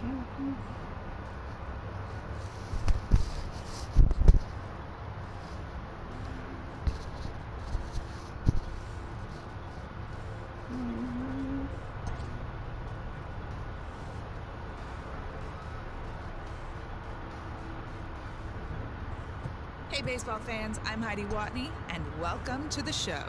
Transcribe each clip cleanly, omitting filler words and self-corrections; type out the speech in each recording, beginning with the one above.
Hey baseball fans, I'm Heidi Watney, and welcome to the show.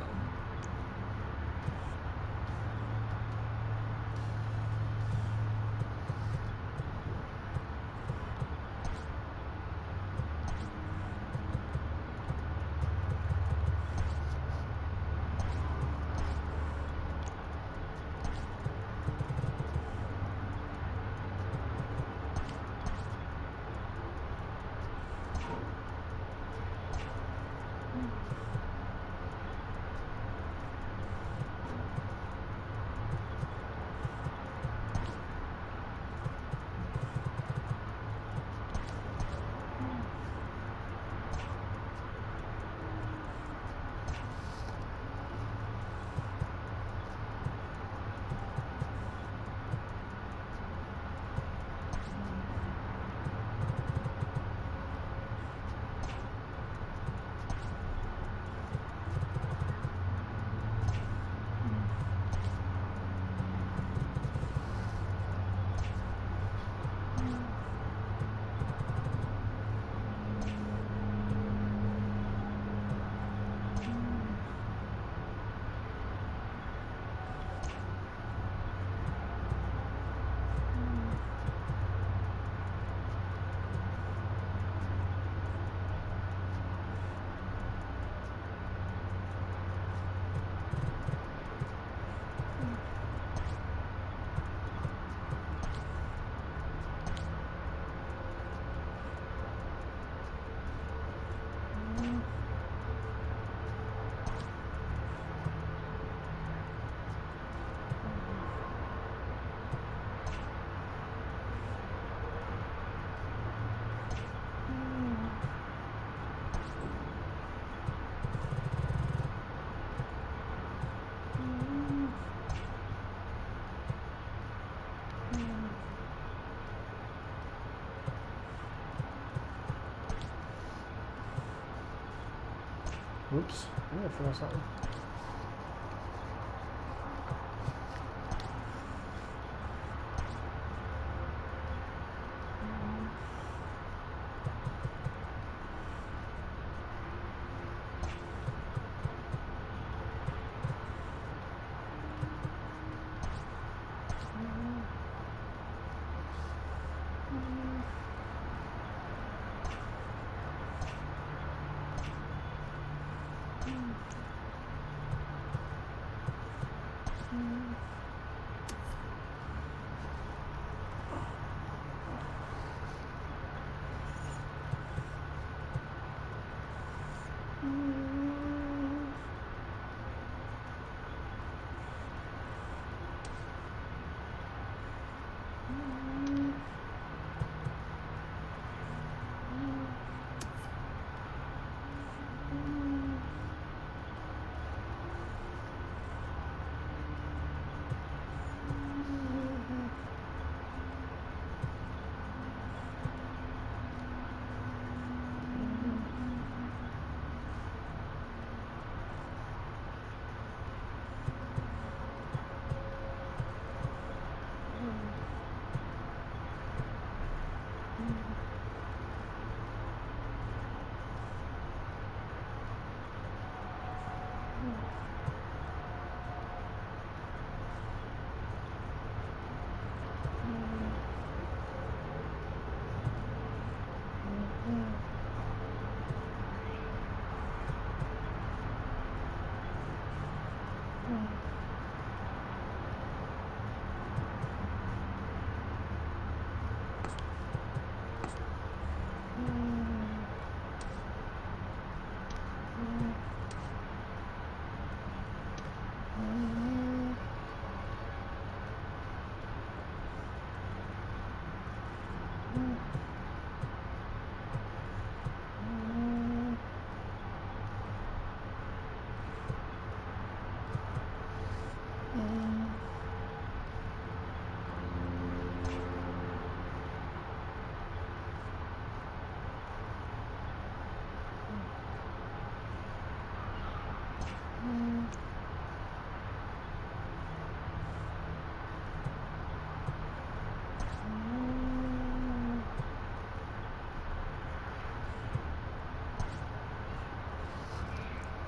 Oops, I'm gonna feel something.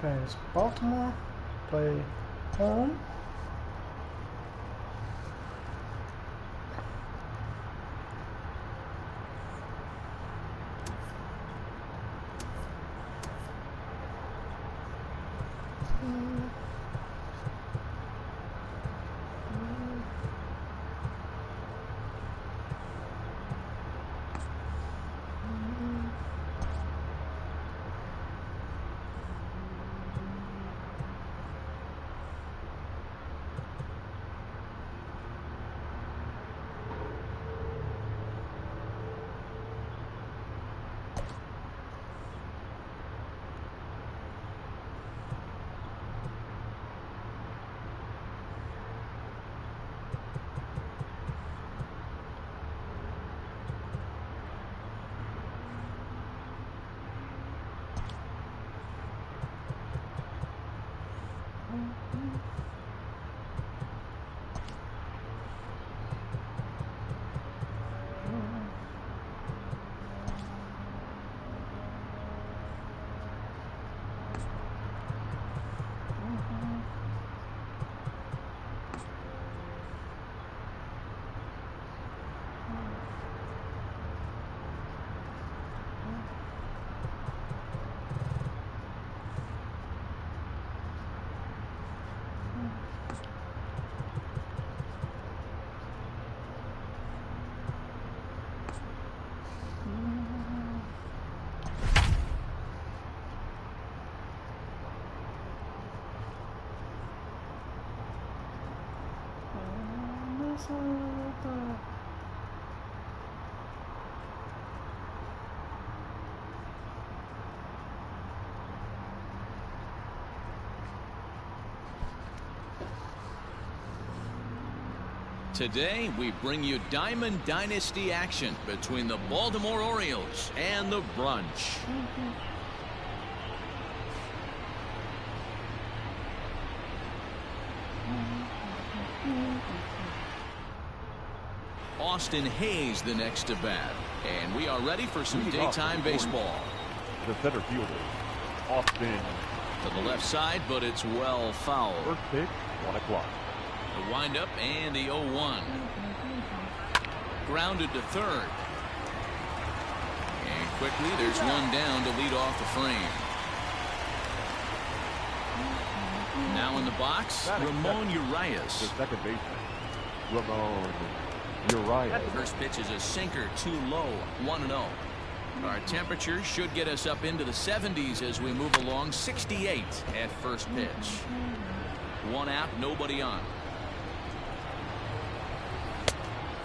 Fans Baltimore play home. Today, we bring you Diamond Dynasty action between the Baltimore Orioles and the Brunch. Austin Hayes the next to bat. And we are ready for some daytime baseball. The center fielder, Austin. To the left side, but it's well fouled. First pitch, 1 o'clock. The windup and the 0-1. Grounded to third. And quickly there's one down to lead off the frame. Now in the box, Ramon Urias. The second baseman, Ramon Urias. First pitch is a sinker, too low, 1-0. Our temperature should get us up into the 70s as we move along. 68 at first pitch. One out, nobody on.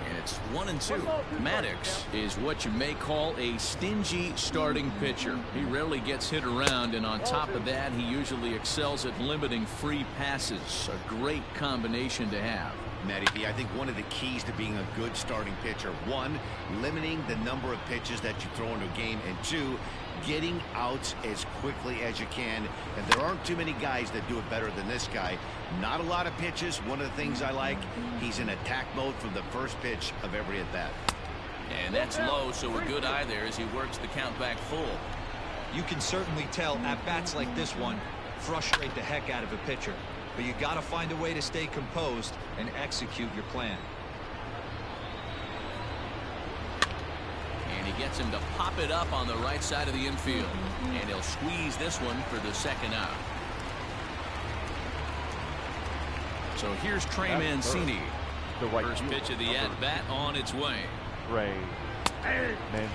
And it's 1-2. Maddox is what you may call a stingy starting pitcher. He rarely gets hit around, and on top of that, he usually excels at limiting free passes. A great combination to have. Matty B, I think one of the keys to being a good starting pitcher, one, limiting the number of pitches that you throw into a game, and two, getting outs as quickly as you can. And there aren't too many guys that do it better than this guy. Not a lot of pitches. One of the things I like, he's in attack mode from the first pitch of every at bat. And that's low, so a good eye there as he works the count back full. You can certainly tell at bats like this one frustrate the heck out of a pitcher. But you got to find a way to stay composed and execute your plan. And he gets him to pop it up on the right side of the infield. And he'll squeeze this one for the second out. So here's Trey Mancini. The right First pitch of the at-bat on its way. Trey Mancini.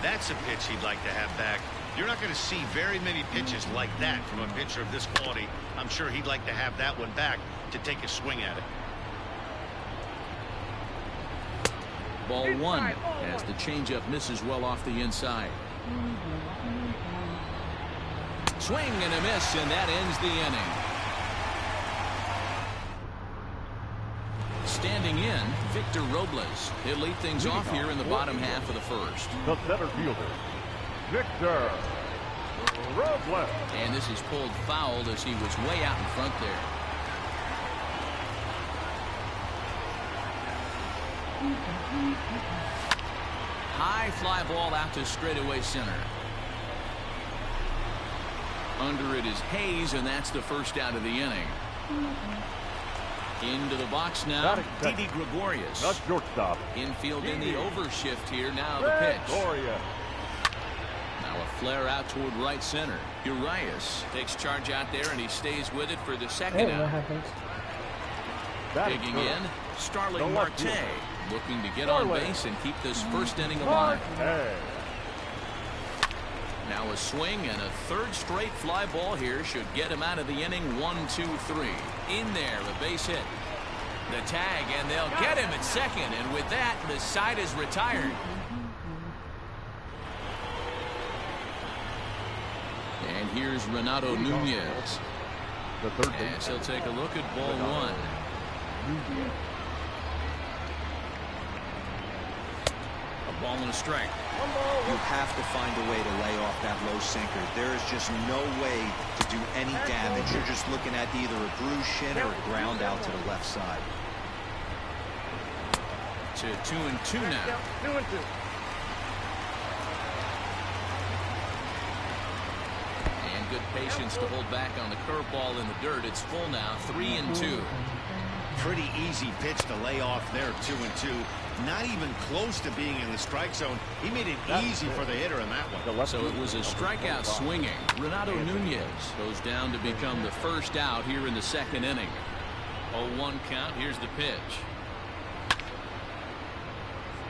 That's a pitch he'd like to have back. You're not going to see very many pitches like that from a pitcher of this quality. I'm sure he'd like to have that one back to take a swing at it. Ball one as the changeup misses well off the inside. Swing and a miss, and that ends the inning. Standing in, Victor Robles. He'll lead things off here in the bottom half of the first. The center fielder, Victor Robles. And this is pulled fouled as he was way out in front there. High fly ball out to straightaway center. Under it is Hayes, and that's the first out of the inning. Into the box now, Didi Gregorius. Not shortstop. Infield in the overshift here. Now the pitch. Now a flare out toward right center. Urias takes charge out there, and he stays with it for the second out. Digging in, Starling Marte, looking to get on base and keep this first inning alive. Now a swing and a third straight fly ball here should get him out of the inning. 1-2-3. In there, a base hit. The tag, and they'll get him at second. And with that, the side is retired. And here's Renato Nunez. The third as he'll take a look at ball one. A ball and a strike. You have to find a way to lay off that low sinker. There is just no way to do any damage. You're just looking at either a bruised shin or a ground out to the left side. To 2-2 now. 2-2. And good patience to hold back on the curveball in the dirt. It's full now. 3-2. Pretty easy pitch to lay off there. 2-2. Not even close to being in the strike zone. He made it easy for the hitter in that one. So it was a strikeout swinging. Renato Nunez goes down to become the first out here in the second inning. 0-1 count. Here's the pitch.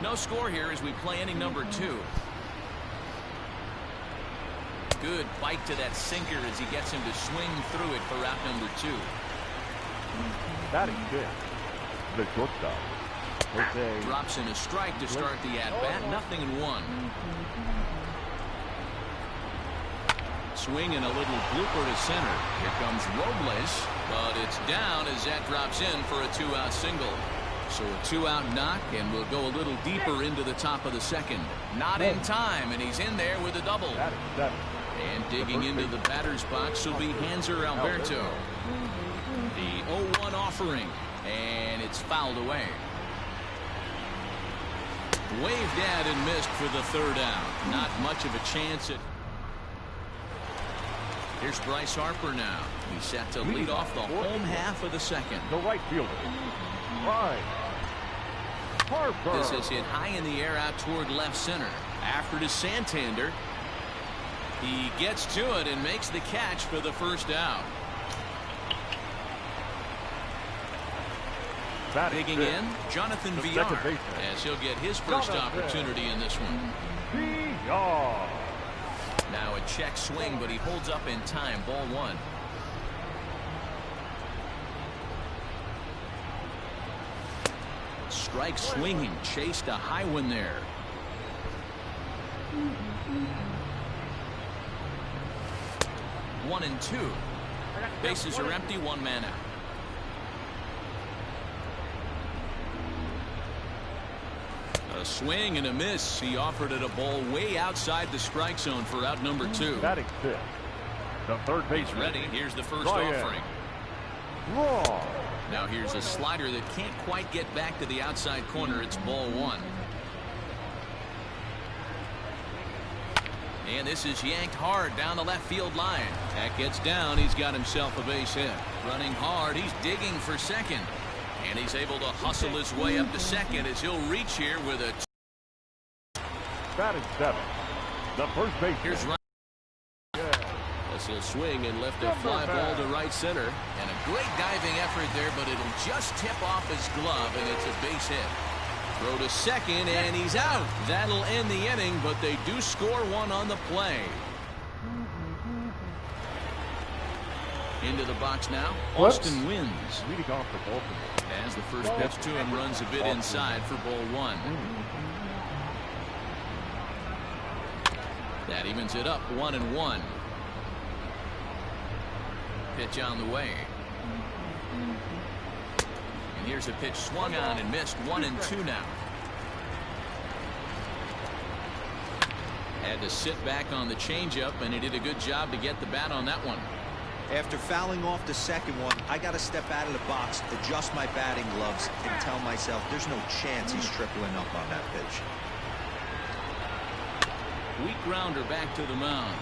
No score here as we play inning number 2. Good bite to that sinker as he gets him to swing through it for out number 2. Batting fifth, the shortstop. Jose. Drops in a strike to start the at-bat. 0-1. Swing and a little blooper to center. Here comes Robles, but it's down as that drops in for a 2-out single. So a 2-out knock, and we'll go a little deeper into the top of the second. Not in time, and he's in there with a double. And digging into the batter's box will be Hanser Alberto. The 0-1 offering, and it's fouled away. Waved at and missed for the third out. Not much of a chance at. Here's Bryce Harper now. He's set to lead off the home half of the second. The right fielder. Right. Harper. This is hit high in the air out toward left center. After to Santander. He gets to it and makes the catch for the first out. Digging in, Jonathan Villar, as he'll get his first opportunity in this one. Now a check swing, but he holds up in time. Ball one. Strike swinging, chased a high one there. One and two. Bases are empty, one man out. A swing and a miss. He offered it a ball way outside the strike zone for out number 2. Batting fifth, the third base. He's ready. Here's the first offering. Raw. Now here's a slider that can't quite get back to the outside corner. It's ball one. And this is yanked hard down the left field line. That gets down. He's got himself a base hit. Running hard. He's digging for second. And he's able to hustle his way up to second as he'll reach here with a. Batting seven. The first base. Here's right. As he'll swing and lift a fly ball to right center. And a great diving effort there, but it'll just tip off his glove, and it's a base hit. Throw to second, and he's out. That'll end the inning, but they do score one on the play. Into the box now. Austin wins. Leading off for Baltimore. As the first pitch to him runs a bit inside for ball one. That evens it up 1-1. Pitch on the way. And here's a pitch swung on and missed. 1-2 now. Had to sit back on the changeup, and he did a good job to get the bat on that one. After fouling off the second one, I got to step out of the box, adjust my batting gloves, and tell myself there's no chance he's tripling up on that pitch. Weak grounder back to the mound.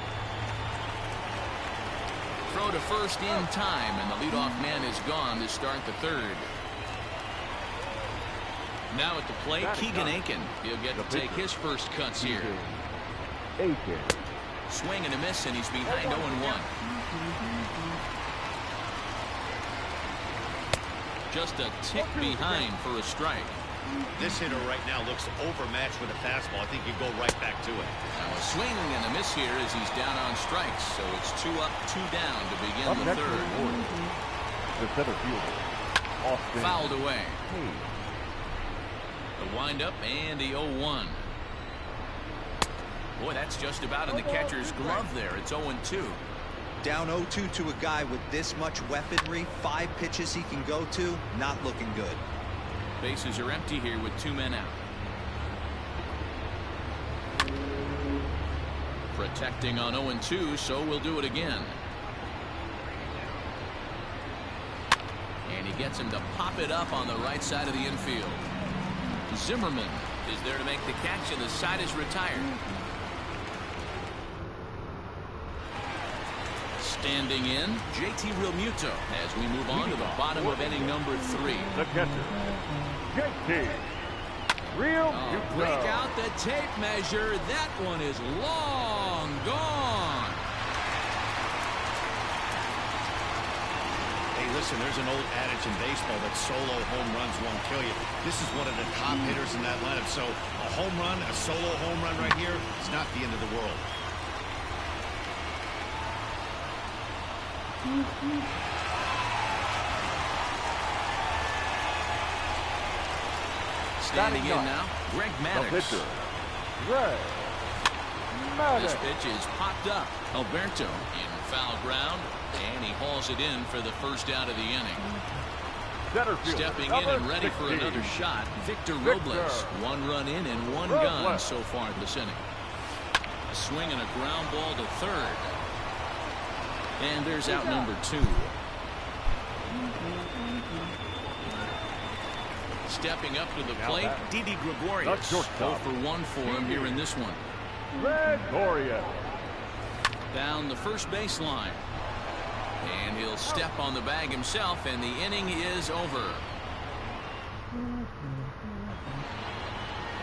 Throw to first in time, and the leadoff man is gone to start the third. Now at the plate, Keegan Aiken. He'll get to take his first cuts here. Aiken. Swing and a miss, and he's behind 0-1. Just a tick behind for a strike. This hitter right now looks overmatched with a fastball. I think he'd go right back to it. Now a swing and a miss here as he's down on strikes. So it's 2 up, 2 down to begin the third. The center fielder, Austin. Fouled away. The windup and the 0-1. Boy, that's just about in the catcher's glove there. It's 0-2. Down 0-2 to a guy with this much weaponry, 5 pitches he can go to, not looking good. Bases are empty here with 2 men out. Protecting on 0-2, so we'll do it again. And he gets him to pop it up on the right side of the infield. Zimmerman is there to make the catch, and the side is retired. Standing in, JT Realmuto as we move on to the bottom of inning number 3. The catcher, JT Realmuto. Break out the tape measure. That one is long gone. Hey, listen, there's an old adage in baseball that solo home runs won't kill you. This is one of the top hitters in that lineup. So a home run, a solo home run right here, it's not the end of the world. Standing in now, Greg The Maddux. pitcher, Greg Maddux. This pitch is popped up. Alberto in foul ground, and he hauls it in for the first out of the inning. Center fielder, Stepping in number and ready for 16. another shot, Victor Robles. 1 run in and 1 gone so far this inning. A swing and a ground ball to third. And there's out number 2. Stepping up to the plate, Didi Gregorius. 0 for 1 for him here in this one. Gregorius. Down the first baseline. And he'll step on the bag himself, and the inning is over.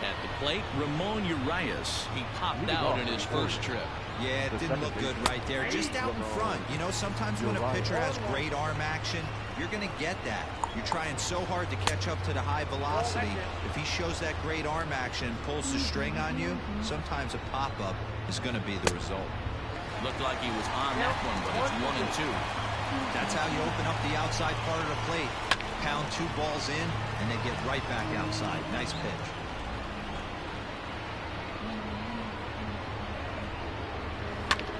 At the plate, Ramon Urias. He popped out in his first trip. Yeah, it didn't look good right there. Just out in front. You know, sometimes when a pitcher has great arm action, you're going to get that. You're trying so hard to catch up to the high velocity. If he shows that great arm action, pulls the string on you, sometimes a pop-up is going to be the result. Looked like he was on that one, but it's 1 and 2. That's how you open up the outside part of the plate. Pound 2 balls in, and they get right back outside. Nice pitch.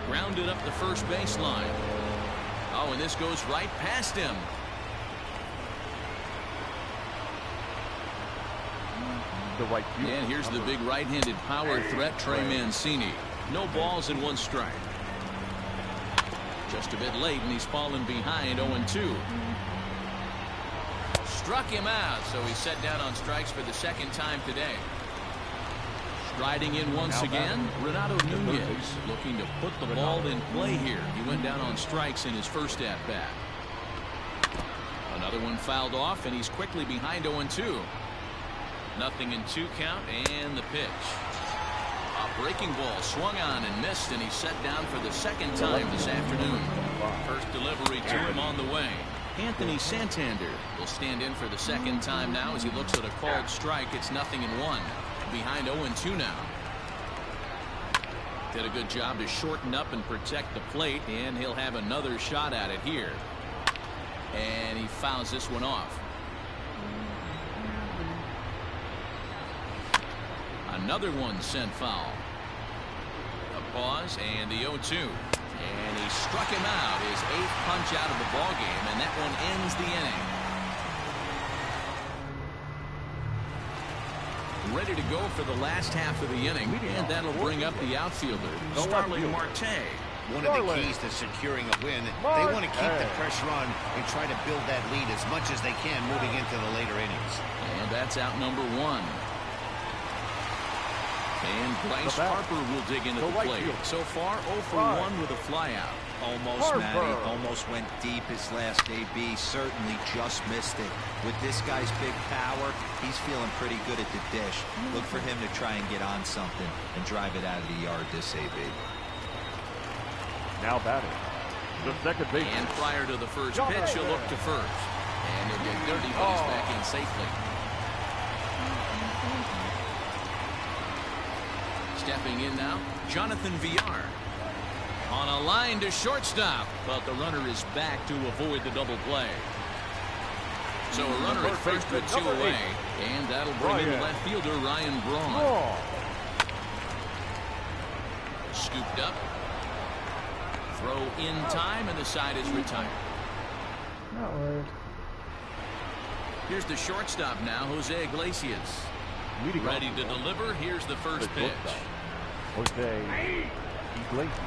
Grounded up the first baseline. Oh, and this goes right past him. The right fielder. And here's the big right-handed power threat, Trey Mancini. No balls and 1 strike. Just a bit late, and he's fallen behind 0-2. Struck him out, so he's set down on strikes for the second time today. Striding in once again, Renato Nunez looking to put the ball in play here. He went down on strikes in his first at-bat. Another one fouled off, and he's quickly behind 0-2. 0-2 count, and the pitch. A breaking ball swung on and missed, and he's set down for the second time this afternoon. First delivery to him on the way. Anthony Santander will stand in for the second time now as he looks at a called strike. It's 0-1. Behind 0-2 now. Did a good job to shorten up and protect the plate, and he'll have another shot at it here. And he fouls this one off. Another one sent foul. A pause and the 0-2. And he struck him out, his 8th punch out of the ball game, and that one ends the inning. ready to go for the last half of the inning, and that'll bring up the outfielder, Starling Marte. One of the keys to securing a win, they want to keep the pressure on and try to build that lead as much as they can moving into the later innings. And that's out number 1. And Bryce Harper will dig into the plate. So far, 0 for 1 with a flyout. Almost, Matty. Almost went deep his last AB. Certainly just missed it. With this guy's big power, he's feeling pretty good at the dish. Look for him to try and get on something and drive it out of the yard this AB. Now batting, the second baseman. And prior to the first pitch, he'll look to first. And he'll get dirty, but he's back in safely. Stepping in now, Jonathan Villar. On a line to shortstop, but the runner is back to avoid the double play. So a runner at first with 2 away, and that'll bring in the left fielder, Ryan Braun. Scooped up. Throw in time, and the side is retired. Not worried. Here's the shortstop now, Jose Iglesias. Ready to deliver. Here's the first pitch. Jose Iglesias.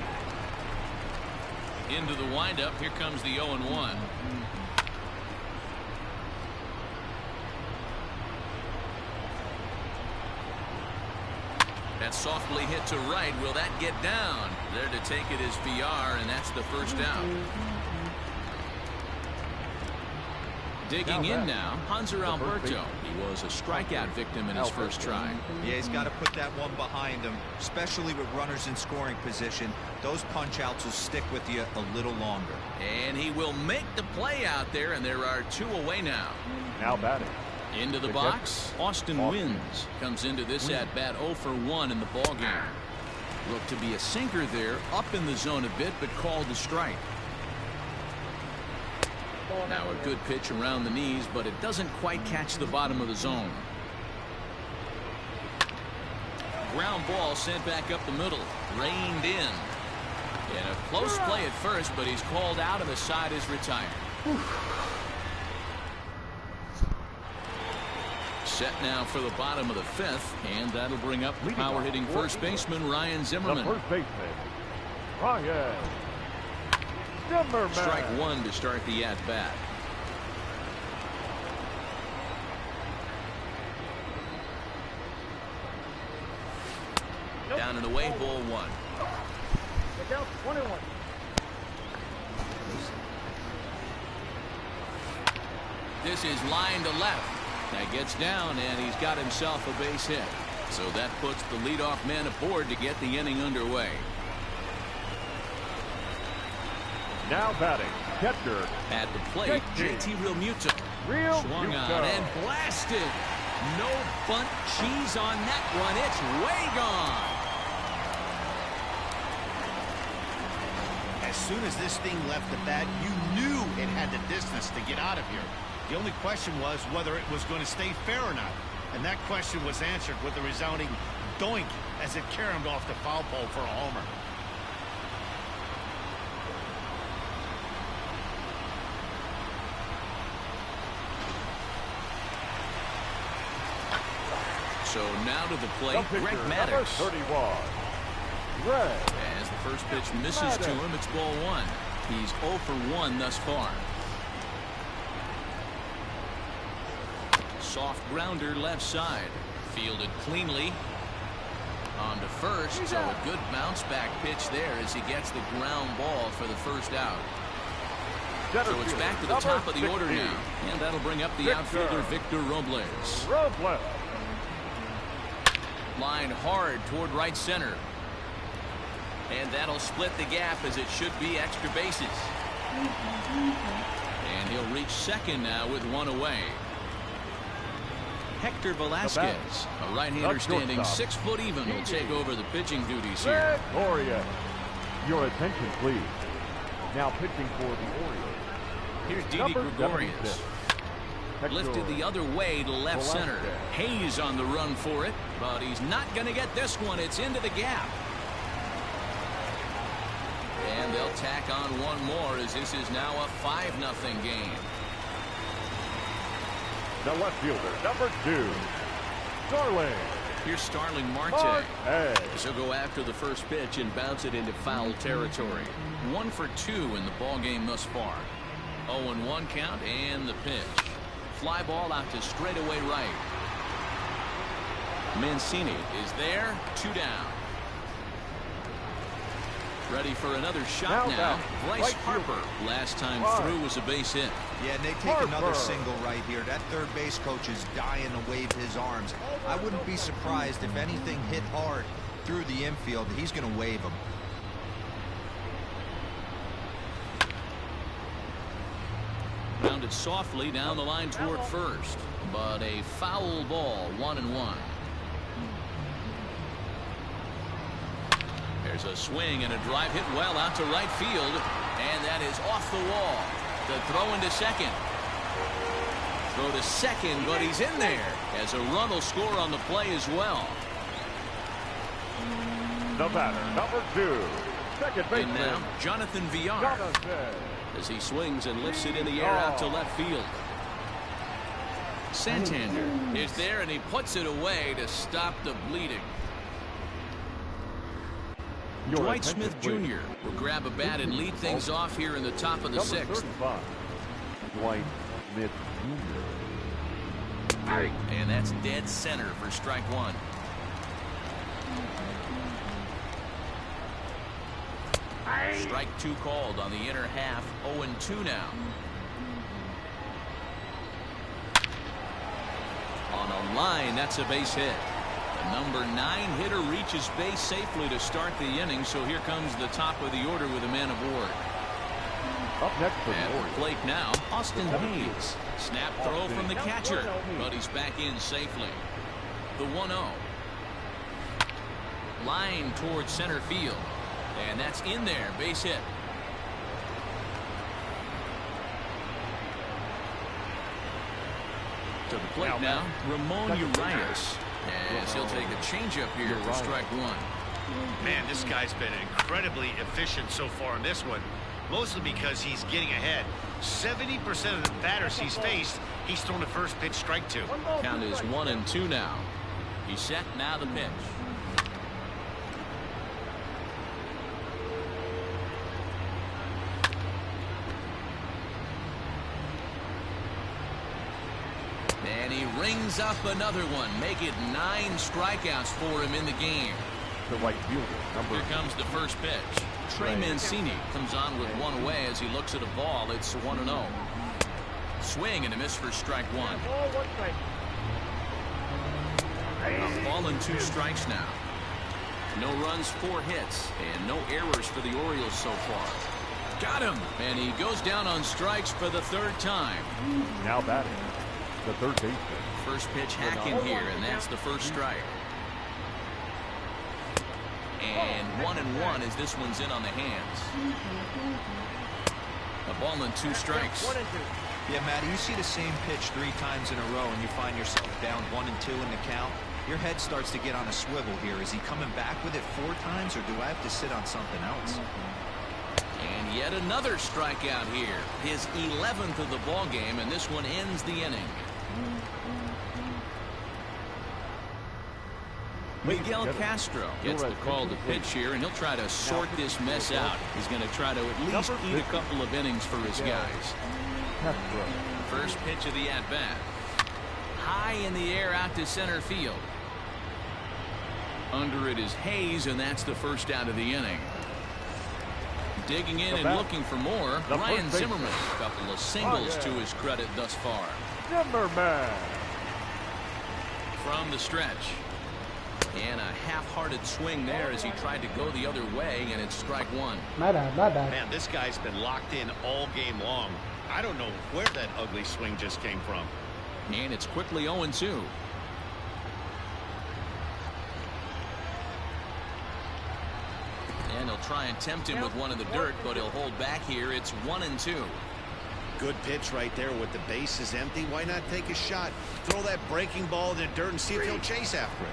Into the windup. Here comes the 0-1. That's softly hit to right. Will that get down? There to take it is Villar, and that's the first out. Digging in now, Hanser Alberto. He was a strikeout victim in his first try. Yeah, he's got to put that one behind him, especially with runners in scoring position. Those punch-outs will stick with you a little longer. And he will make the play out there, and there are 2 away now. Now batting. Into the box, Austin Wynns comes into this at-bat 0 for 1 in the ballgame. Looked to be a sinker there, up in the zone a bit, but called the strike. Now a good pitch around the knees, but it doesn't quite catch the bottom of the zone. Ground ball sent back up the middle, reined in. And a close play at first, but he's called out and the side is retired. Set now for the bottom of the 5th, and that'll bring up the power-hitting first baseman Ryan Zimmerman. The first baseman, Ryan Zimmerman. Strike 1 to start the at-bat. Down and away, ball 1. This is line to left. That gets down, and he's got himself a base hit. So that puts the leadoff man aboard to get the inning underway. Now batting, catcher. At the plate, JT Realmuto. Swung on and blasted. No bunt cheese on that one. It's way gone. As soon as this thing left the bat, you knew it had the distance to get out of here. The only question was whether it was going to stay fair or not. And that question was answered with a resounding doink as it caromed off the foul pole for a homer. So now to the plate, Greg Maddux. 31. Greg. As the first pitch misses to him, it's ball 1. He's 0 for 1 thus far. Soft grounder left side. Fielded cleanly. On to first, so a good bounce back pitch there as he gets the ground ball for the first out. So it's back to the top of the order now. And that'll bring up the outfielder Victor Robles. Line hard toward right center. And that'll split the gap as it should be extra bases. And he'll reach second now with 1 away. Hector Velasquez, a right-hander standing 6 foot even, will take over the pitching duties here. Orioles. Your attention, please. Now pitching for the Orioles. Here's Didi Gregorius. Lifted the other way to left center. Hayes on the run for it, but he's not going to get this one. It's into the gap. And they'll tack on one more as this is now a 5-0 game. The left fielder, number 2, Starling Here's Starling Marte. He'll go after the first pitch and bounce it into foul territory. 1 for 2 in the ball game thus far. 0-1 count and the pitch. Fly ball out to straightaway right. Mancini is there. 2 down. Ready for another shot now. Bryce Harper. Last time through was a base hit. Yeah, and they take another single right here. That third base coach is dying to wave his arms. I wouldn't be surprised if anything hit hard through the infield. He's going to wave them. Rounded softly down the line toward first, but a foul ball. 1-1. There's a swing and a drive hit well out to right field, and that is off the wall. The throw into second. Throw to second, but he's in there as a run will score on the play as well. The batter, number 2, second baseman. And now Jonathan Villar as he swings and lifts it in the air out to left field. Santander is there, and he puts it away to stop the bleeding. Dwight Smith Jr. will grab a bat and lead things off here in the top of the 6th. Dwight Smith Jr. And that's dead center for strike 1. Strike 2 called on the inner half. 0-2 now. On a line, that's a base hit. The number 9 hitter reaches base safely to start the inning, so here comes the top of the order with a man aboard. Up next for At the plate now, Austin Hayes. Snap throw from the catcher, but he's back in safely. The 1-0. Line towards center field, and that's in there. Base hit. To the plate now, Ramon Urias. As he'll take a changeup here for strike 1. Man, this guy's been incredibly efficient so far in this one, mostly because he's getting ahead. 70% of the batters he's faced, he's thrown the first pitch, strike 2. Count is 1-2 now. He's set, now the pitch. And he rings up another one. Make it 9 strikeouts for him in the game. the right fielder. Here comes the first pitch. Trey Mancini comes on with one away as he looks at a ball. It's 1-0. Swing and a miss for strike 1. A ball and 2 strikes now. No runs, 4 hits, and no errors for the Orioles so far. Got him, and he goes down on strikes for the 3rd time. Now batting, the third baseman. First pitch hacking here, and that's the first strike. And 1-1 as this one's in on the hands. A ball and 2 strikes. Yeah, Matty, you see the same pitch 3 times in a row and you find yourself down 1-2 in the count. Your head starts to get on a swivel here. Is he coming back with it 4 times, or do I have to sit on something else? And yet another strikeout here. His 11th of the ball game, and this one ends the inning. Miguel Castro gets the call to pitch here, and he'll try to sort this mess out. He's going to try to at least eat a couple of innings for his guys. First pitch of the at-bat. High in the air out to center field. Under it is Hayes, and that's the first out of the inning. Digging in and looking for more, Ryan Zimmerman. A couple of singles to his credit thus far. Zimmerman. From the stretch. And a half-hearted swing there as he tried to go the other way, and it's strike 1. My bad. Man, this guy's been locked in all game long. I don't know where that ugly swing just came from. And it's quickly 0-2. And he'll try and tempt him with one in the dirt, but he'll hold back here. It's 1-2. Good pitch right there with the bases empty. Why not take a shot? Throw that breaking ball in the dirt and see if he'll chase after it.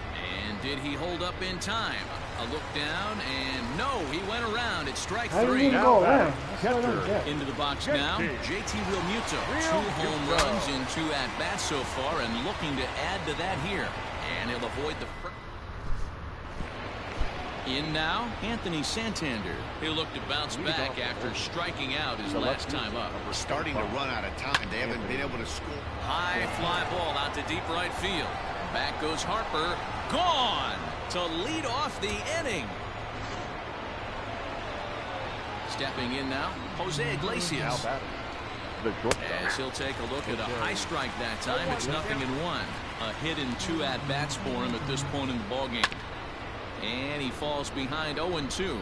And did he hold up in time? A look down, and no, he went around. It's strike 3. Into the box now, JT Realmuto. 2 home runs in 2 at-bats so far, and looking to add to that here. And he'll avoid the... In now, Anthony Santander. He'll look to bounce back after striking out his last time up. We're starting to run out of time. They haven't been able to score. High fly ball out to deep right field. Back goes Harper. Gone to lead off the inning. Stepping in now, Jose Iglesias. As he'll take a look at a high strike that time. It's 0-1. A hit in 2 at-bats for him at this point in the ballgame. And he falls behind 0-2.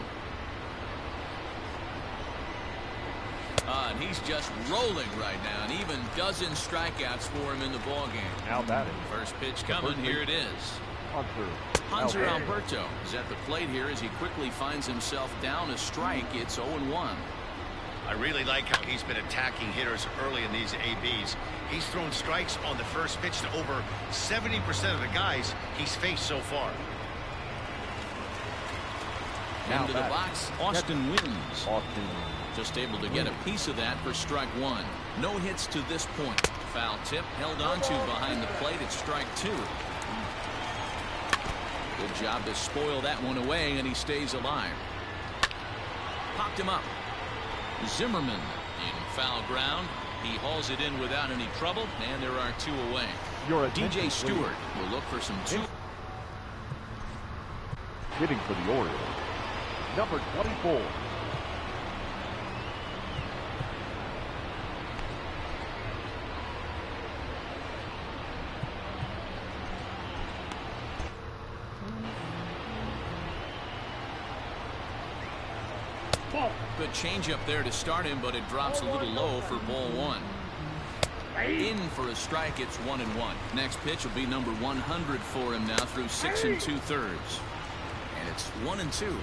And he's just rolling right now. And even dozen strikeouts for him in the ballgame. Now batting. First pitch coming. Here it is. Hanser Alberto is at the plate here as he quickly finds himself down a strike. It's 0-1. I really like how he's been attacking hitters early in these ABs. He's thrown strikes on the first pitch to over 70% of the guys he's faced so far. Now into the box, Austin wins. Just able to get a piece of that for strike 1. No hits to this point. Foul tip held on to behind the plate. It's strike 2. Good job to spoil that one away, and he stays alive. Popped him up. Zimmerman in foul ground. He hauls it in without any trouble, and there are 2 away. DJ Stewart will look for some 2. Hitting for the Orioles, number 24. Good changeup there to start him, but it drops a little low for ball 1. In for a strike. It's 1-1. Next pitch will be number 100 for him now through 6 2/3. And it's 1-2.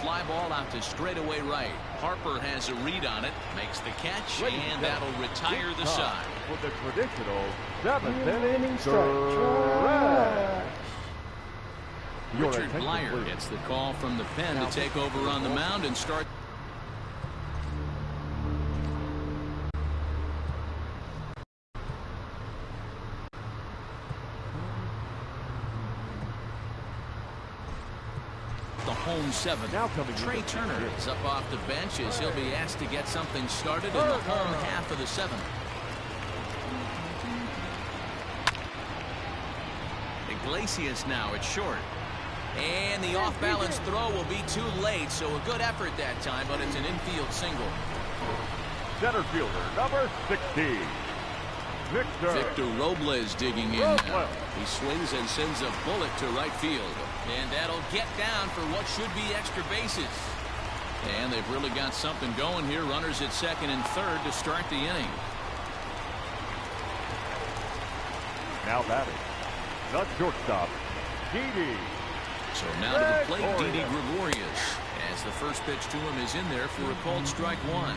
Fly ball out to straightaway right. Harper has a read on it, makes the catch, and that'll retire the side. With the traditional 7th inning stretch. Richard Blyer gets the call from the pen to take over on the mound and start. The home 7th. Now coming Trey Turner is up off the bench as he'll be asked to get something started in the home half of the 7th. Iglesias now at short. And the off-balance throw will be too late, so a good effort that time, but it's an infield single. Center fielder, number 16. Victor Robles digging in now. He swings and sends a bullet to right field. And that'll get down for what should be extra bases. And they've really got something going here. Runners at second and third to start the inning. Now batting, the shortstop, Didi. So now to the plate, Didi Gregorius, as the first pitch to him is in there for a called strike 1.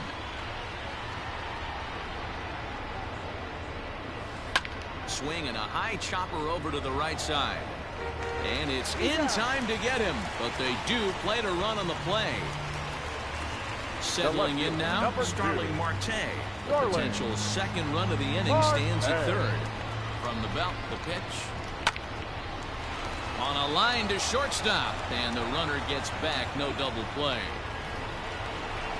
Swing and a high chopper over to the right side. And it's in time to get him, but they do play to run on the play. Settling in now, Starling Marte. The potential second run of the inning stands at third. From the belt, the pitch. On a line to shortstop, and the runner gets back. No double play.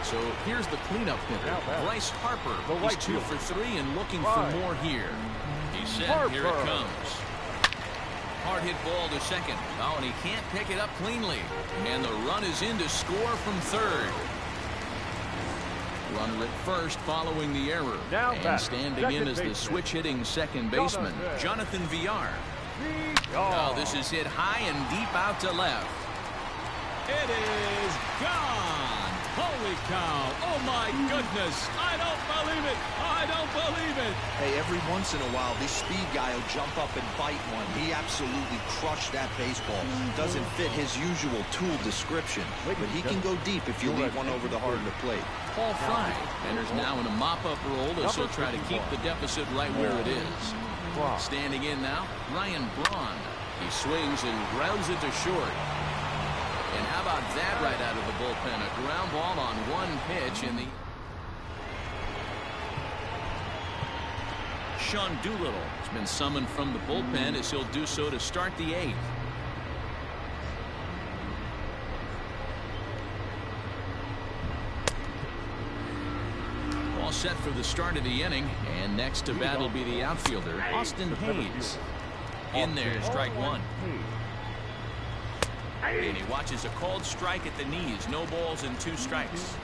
So here's the cleanup hitter, Bryce Harper. He's 2 for 3 and looking for more here. He's set. Here it comes. Hard hit ball to second. Oh, and he can't pick it up cleanly. And the run is in to score from third. Runner at first following the error. And standing in as the switch-hitting second baseman, Jonathan Villar. Oh, this is hit high and deep out to left. It is gone. Holy cow. Oh, my goodness. I don't believe it. I don't believe it. Hey, every once in a while, this speed guy will jump up and bite one. He absolutely crushed that baseball. Doesn't fit his usual tool description, but he can go deep if you leave one over the heart of the plate. Paul Fry enters now in a mop-up role as he'll try to keep the deficit right where it is. Standing in now, Ryan Braun. He swings and grounds it to short. And how about that right out of the bullpen? A ground ball on one pitch in the... Sean Doolittle has been summoned from the bullpen as he'll do so to start the 8th. All set for the start of the inning, and next to bat will be the outfielder Austin Hayes. In there, strike 1. And he watches a called strike at the knees. No balls and 2 strikes.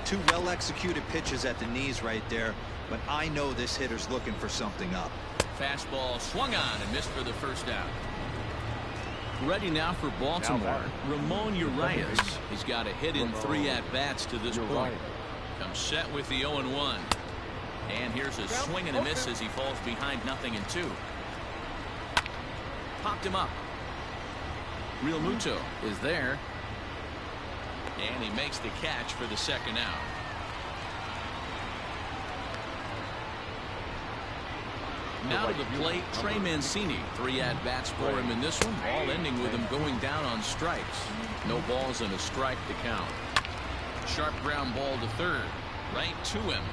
2 well-executed pitches at the knees right there, but I know this hitter's looking for something up. Fastball swung on and missed for the first out. Ready now for Baltimore, Ramon Urias. He's got a hit in 3 at-bats to this point. Comes set with the 0-1. And here's a swing and a miss as he falls behind 0-2. Popped him up. Real Muto is there. And he makes the catch for the second out. Now to the plate, Trey Mancini. 3 at-bats for him in this one, all ending with him going down on strikes. No balls and a strike to count. Sharp ground ball to third. Right to him.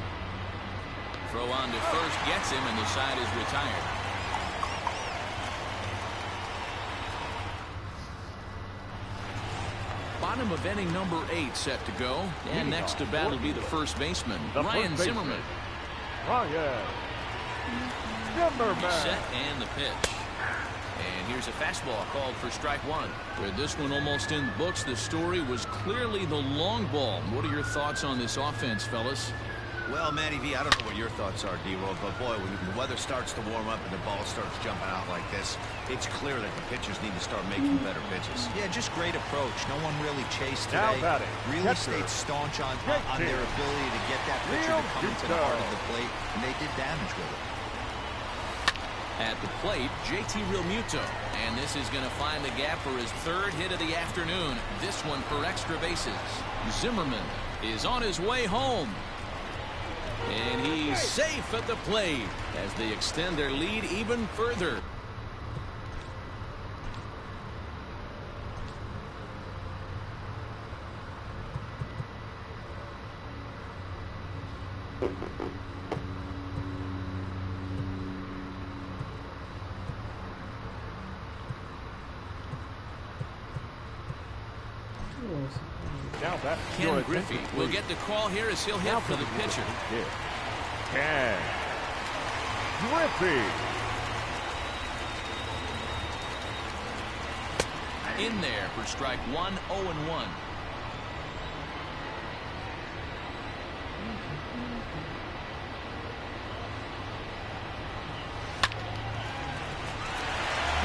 Throw on to first, gets him, and the side is retired. Bottom of inning number 8 set to go. And next to bat will be the first baseman, Ryan Zimmerman. Ryan Zimmerman. Set and the pitch. And here's a fastball called for strike 1. With this one almost in the books, the story was clearly the long ball. What are your thoughts on this offense, fellas? Well, Matty V, I don't know what your thoughts are, D-Roll, but boy, when the weather starts to warm up and the ball starts jumping out like this, it's clear that the pitchers need to start making better pitches. Yeah, just great approach. No one really chased today. Really stayed staunch on their ability to get that pitcher to come into the heart of the plate, and they did damage with it. At the plate, JT Realmuto, and this is going to find the gap for his 3rd hit of the afternoon. This one for extra bases. Zimmerman is on his way home. And he's safe at the plate as they extend their lead even further. Ken Griffey will get the call here as he'll hit for the pitcher. Ken Griffey. In there for strike 1, 0-1.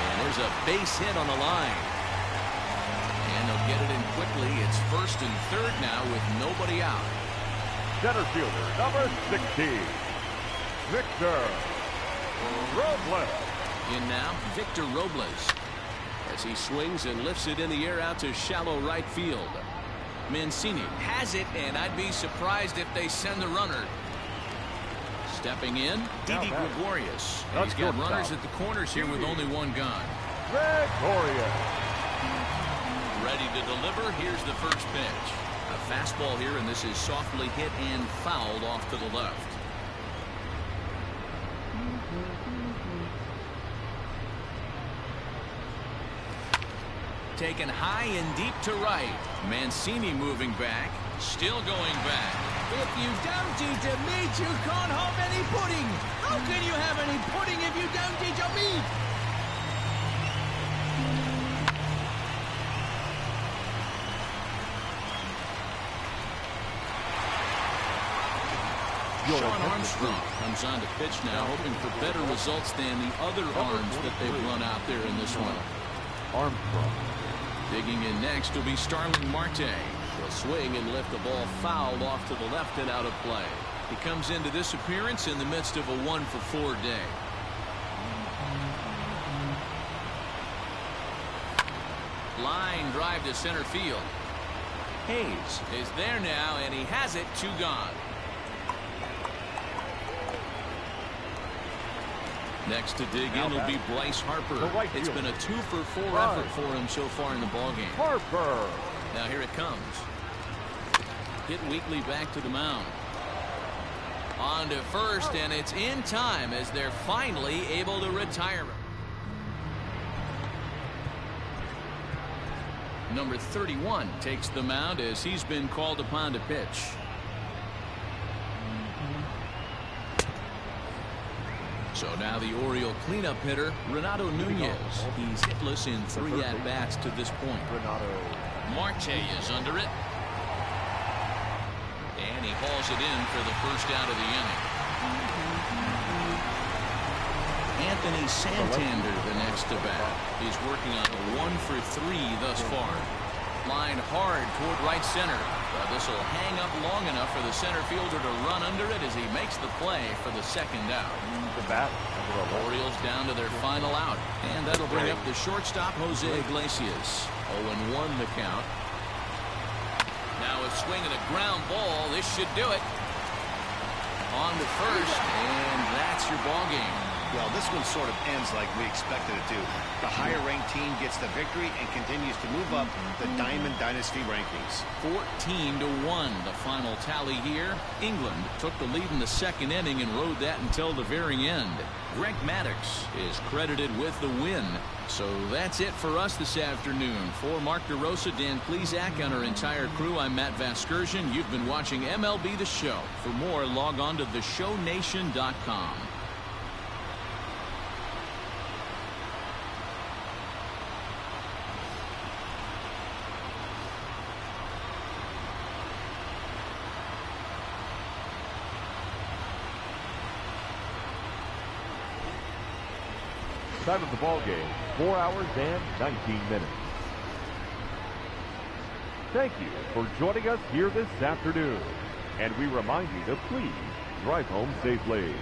And there's a base hit on the line. And they'll get it in quickly. It's 1st and 3rd now with nobody out. Center fielder, number 16, Victor Robles. In now, Victor Robles. As he swings and lifts it in the air out to shallow right field. Mancini has it, and I'd be surprised if they send the runner. Stepping in, Didi Gregorius. And he's got runners at the corners here with only 1 gone. Gregorius. Ready to deliver. Here's the first pitch. A fastball here, and this is softly hit and fouled off to the left. Taken high and deep to right. Mancini moving back. Still going back. If you don't eat a meat, you can't have any pudding. How can you have any pudding if you don't eat your meat? Sean Armstrong comes on to pitch now, hoping for better results than the other arms that they've run out there in this one. Armstrong. Digging in next will be Starling Marte. He'll swing and lift the ball fouled off to the left and out of play. He comes into this appearance in the midst of a 1-for-4 day. Line drive to center field. Hayes is there now, and he has it. 2 gone. Next to dig in will be Bryce Harper. It's been a 2-for-4 effort for him so far in the ballgame. Harper. Now here it comes. Hit weakly back to the mound. On to first, and it's in time as they're finally able to retire him. Number 31 takes the mound as he's been called upon to pitch. So now the Oriole cleanup hitter, Renato Nunez. He's hitless in 3 at-bats to this point. Marte is under it. And he hauls it in for the first out of the inning. Anthony Santander, the next to bat. He's working on a 1 for 3 thus far. Line hard toward right center. But this will hang up long enough for the center fielder to run under it as he makes the play for the second out. Orioles down to their final out. And that'll bring up the shortstop, Jose Iglesias. 0-1 the count. Now a swing and a ground ball. This should do it. On to first, and that's your ball game. Well, this one sort of ends like we expected it to. The higher-ranked team gets the victory and continues to move up the Diamond Dynasty rankings. 14-1, the final tally here. England took the lead in the second inning and rode that until the very end. Greg Maddux is credited with the win. So that's it for us this afternoon. For Mark DeRosa, Dan Plesac, and our entire crew, I'm Matt Vasgersian. You've been watching MLB The Show. For more, log on to theshownation.com. Time of the ball game, 4 hours and 19 minutes. Thank you for joining us here this afternoon. And we remind you to please drive home safely.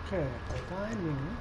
Okay, the timing.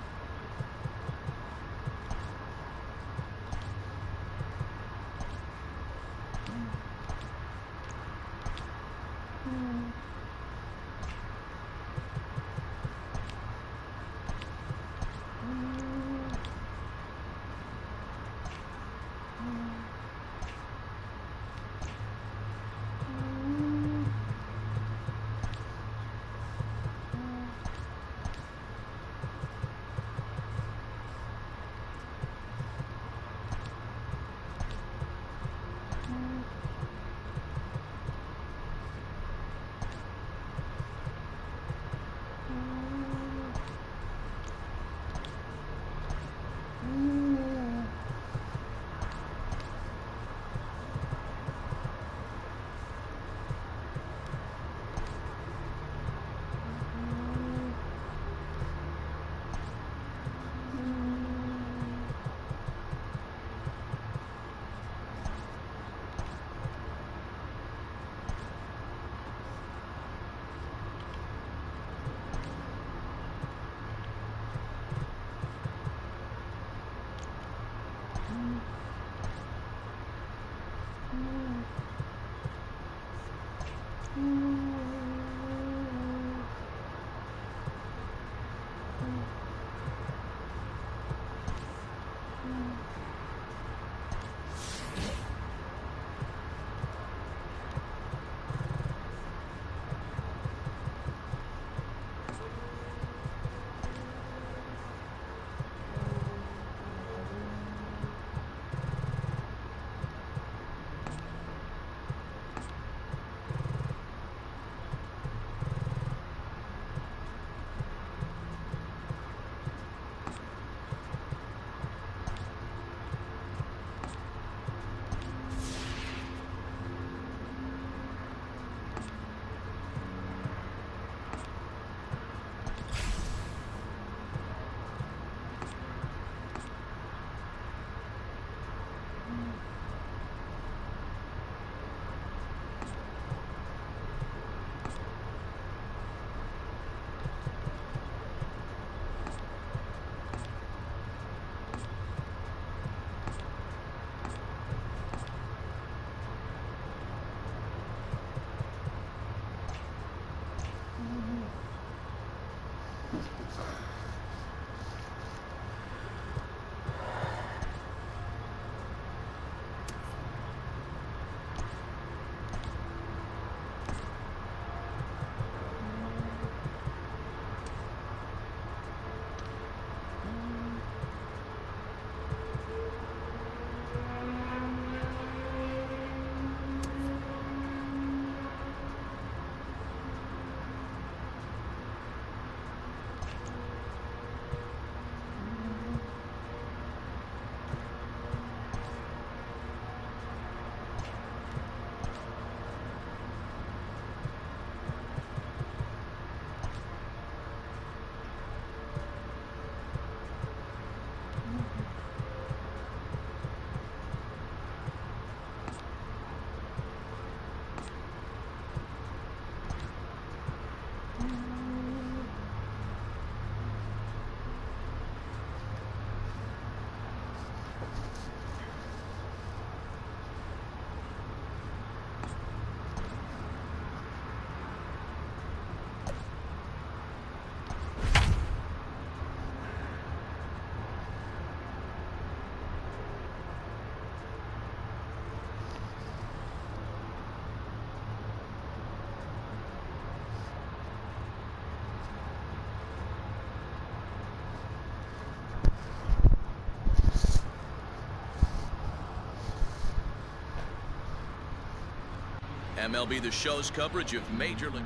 MLB The Show's coverage of Major League.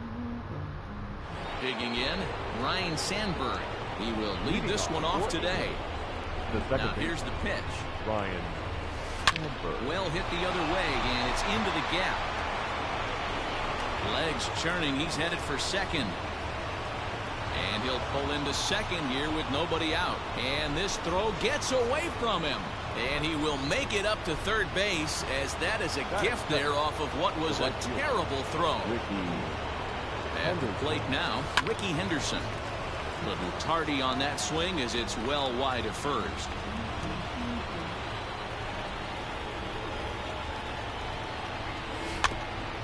Digging in, Ryan Sandberg. He will lead this one off today. Now here's the pitch. Ryan Sandberg. Well hit the other way, and it's into the gap. Legs churning. He's headed for second. And he'll pull into second here with nobody out. And this throw gets away from him. And he will make it up to third base, as that is a gift there off of what was a terrible throw. At the plate now, Ricky Henderson. A little tardy on that swing as it's well wide of first.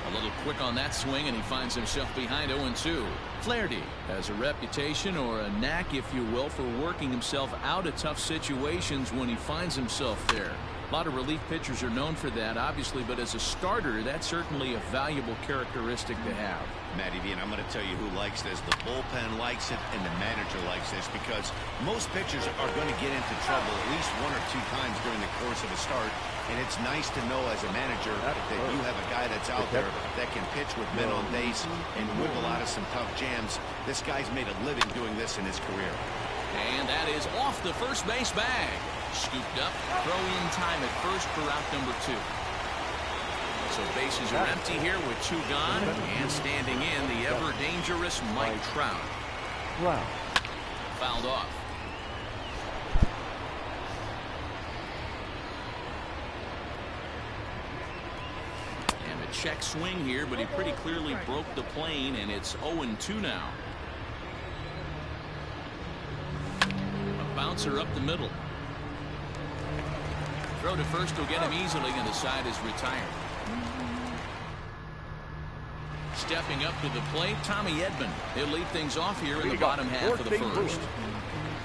A little quick on that swing, and he finds himself behind 0-2. Flaherty has a reputation, or a knack if you will, for working himself out of tough situations when he finds himself there. A lot of relief pitchers are known for that, obviously, but as a starter, that's certainly a valuable characteristic to have. Matty V, and I'm going to tell you who likes this. The bullpen likes it, and the manager likes this, because most pitchers are going to get into trouble at least one or two times during the course of a start, and it's nice to know as a manager that you have a guy that's out there that can pitch with men on base and wiggle out of some tough jams. This guy's made a living doing this in his career. And that is off the first base bag. Scooped up, throw-in time at first for out number 2. So bases are empty here with 2 gone, and standing in the ever-dangerous Mike Trout. Wow. Fouled off. And a check swing here, but he pretty clearly broke the plane, and it's 0-2 now. A bouncer up the middle. throw to first will get him easily, and the side is retired. Stepping up to the plate, Tommy Edman. He'll lead things off here in the bottom half of the first.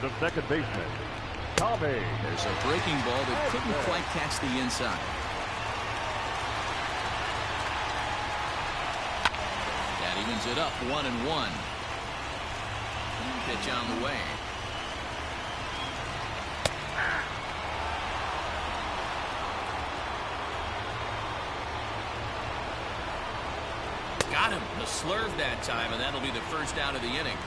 The second baseman, Tommy. There's a breaking ball that couldn't quite catch the inside. That evens it up, 1-1. Pitch on the way. Got him. The slurve that time, and that'll be the first out of the inning.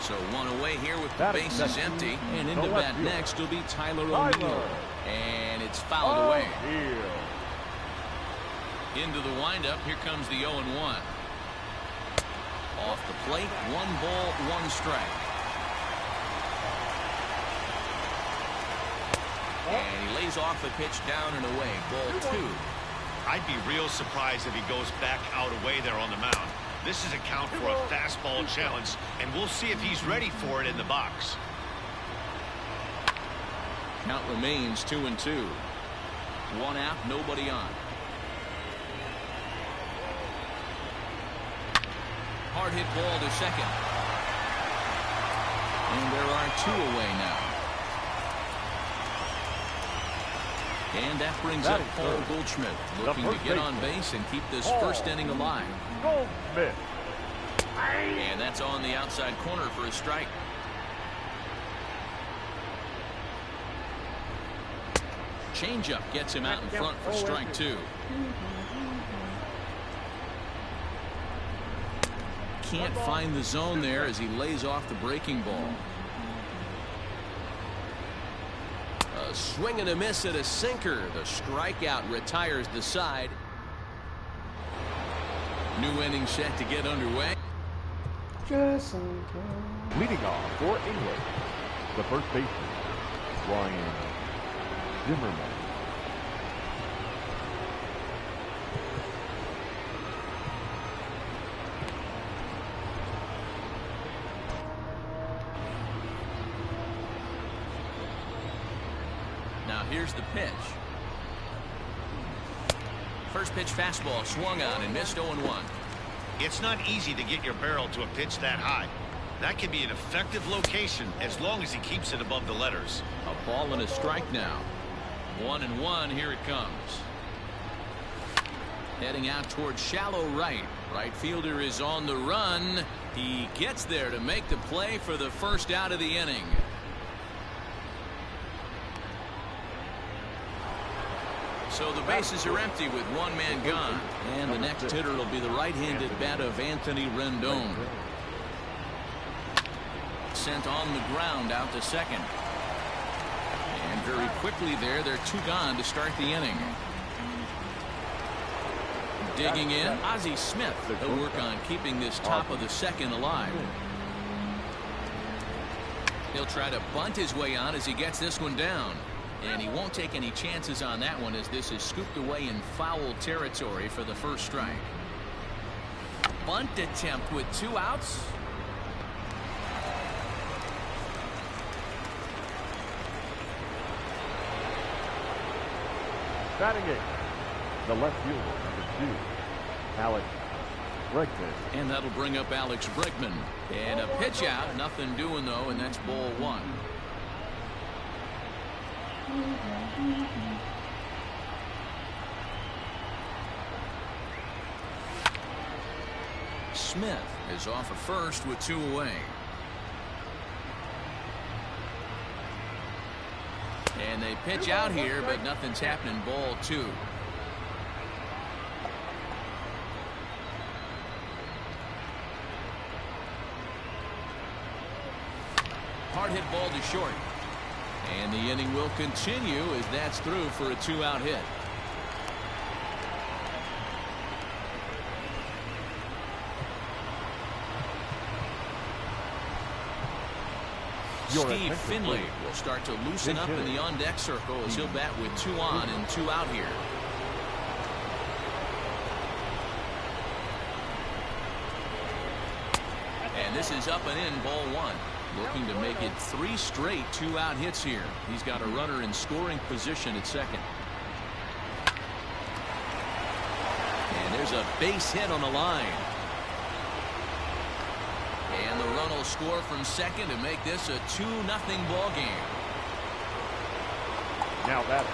So one away here with the bases empty. And into bat next will be Tyler O'Neill. And it's fouled away. Into the windup. Here comes the 0-1. Off the plate. 1 ball, 1 strike. And he lays off the pitch down and away. Ball 2. I'd be real surprised if he goes back out away there on the mound. This is a count for a fastball challenge, and we'll see if he's ready for it in the box. Count remains 2-2. 1 out, nobody on. Hard hit ball to second. And there are 2 away now. And that brings up Paul Goldschmidt, looking to get on base and keep this first inning alive. Goldschmidt. And that's on the outside corner for a strike. Changeup gets him out in front for strike 2. Can't find the zone there as he lays off the breaking ball. A swing and a miss at a sinker. The strikeout retires the side. New inning set to get underway. Leading off for England, the first baseman, Ryan Zimmerman. Now here's the pitch. First pitch fastball swung on and missed 0-1. It's not easy to get your barrel to a pitch that high. That can be an effective location as long as he keeps it above the letters. A ball and a strike now. 1-1. Here it comes. Heading out towards shallow right. Right fielder is on the run. He gets there to make the play for the first out of the inning. So the bases are empty with 1 man gone. And the next hitter will be the right-handed bat of Anthony Rendon. Sent on the ground out to second. And very quickly there, they're 2 gone to start the inning. Digging in, Ozzie Smith. He'll work on keeping this top of the second alive. He'll try to bunt his way on as he gets this one down. And he won't take any chances on that one as this is scooped away in foul territory for the first strike. Bunt attempt with 2 outs. Batting it, the left fielder, number 2, Alex Bregman. And that'll bring up Alex Bregman. And a pitch out, nothing doing though, and that's ball 1. Smith is off of first with 2 away. And they pitch out here, but nothing's happening. Ball 2. Hard hit ball to short. And the inning will continue as that's through for a 2-out hit. Steve Finley will start to loosen up in the on-deck circle as he'll bat with 2 on and 2 out here. And this is up and in, ball 1. Looking to make it 3 straight 2-out hits here. He's got a runner in scoring position at second. And there's a base hit on the line. And the run will score from second to make this a 2-0 ball game. Now that's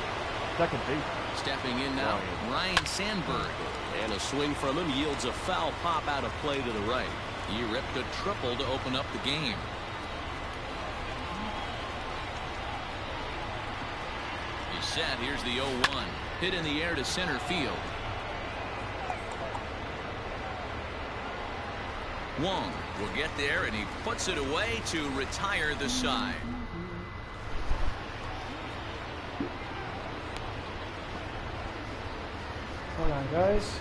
second base. Stepping in now, Ryan Sandberg. And a swing from him yields a foul pop out of play to the right. He ripped a triple to open up the game. He's set. Here's the 0-1. Hit in the air to center field. Wong will get there, and he puts it away to retire the side. Hold on, guys.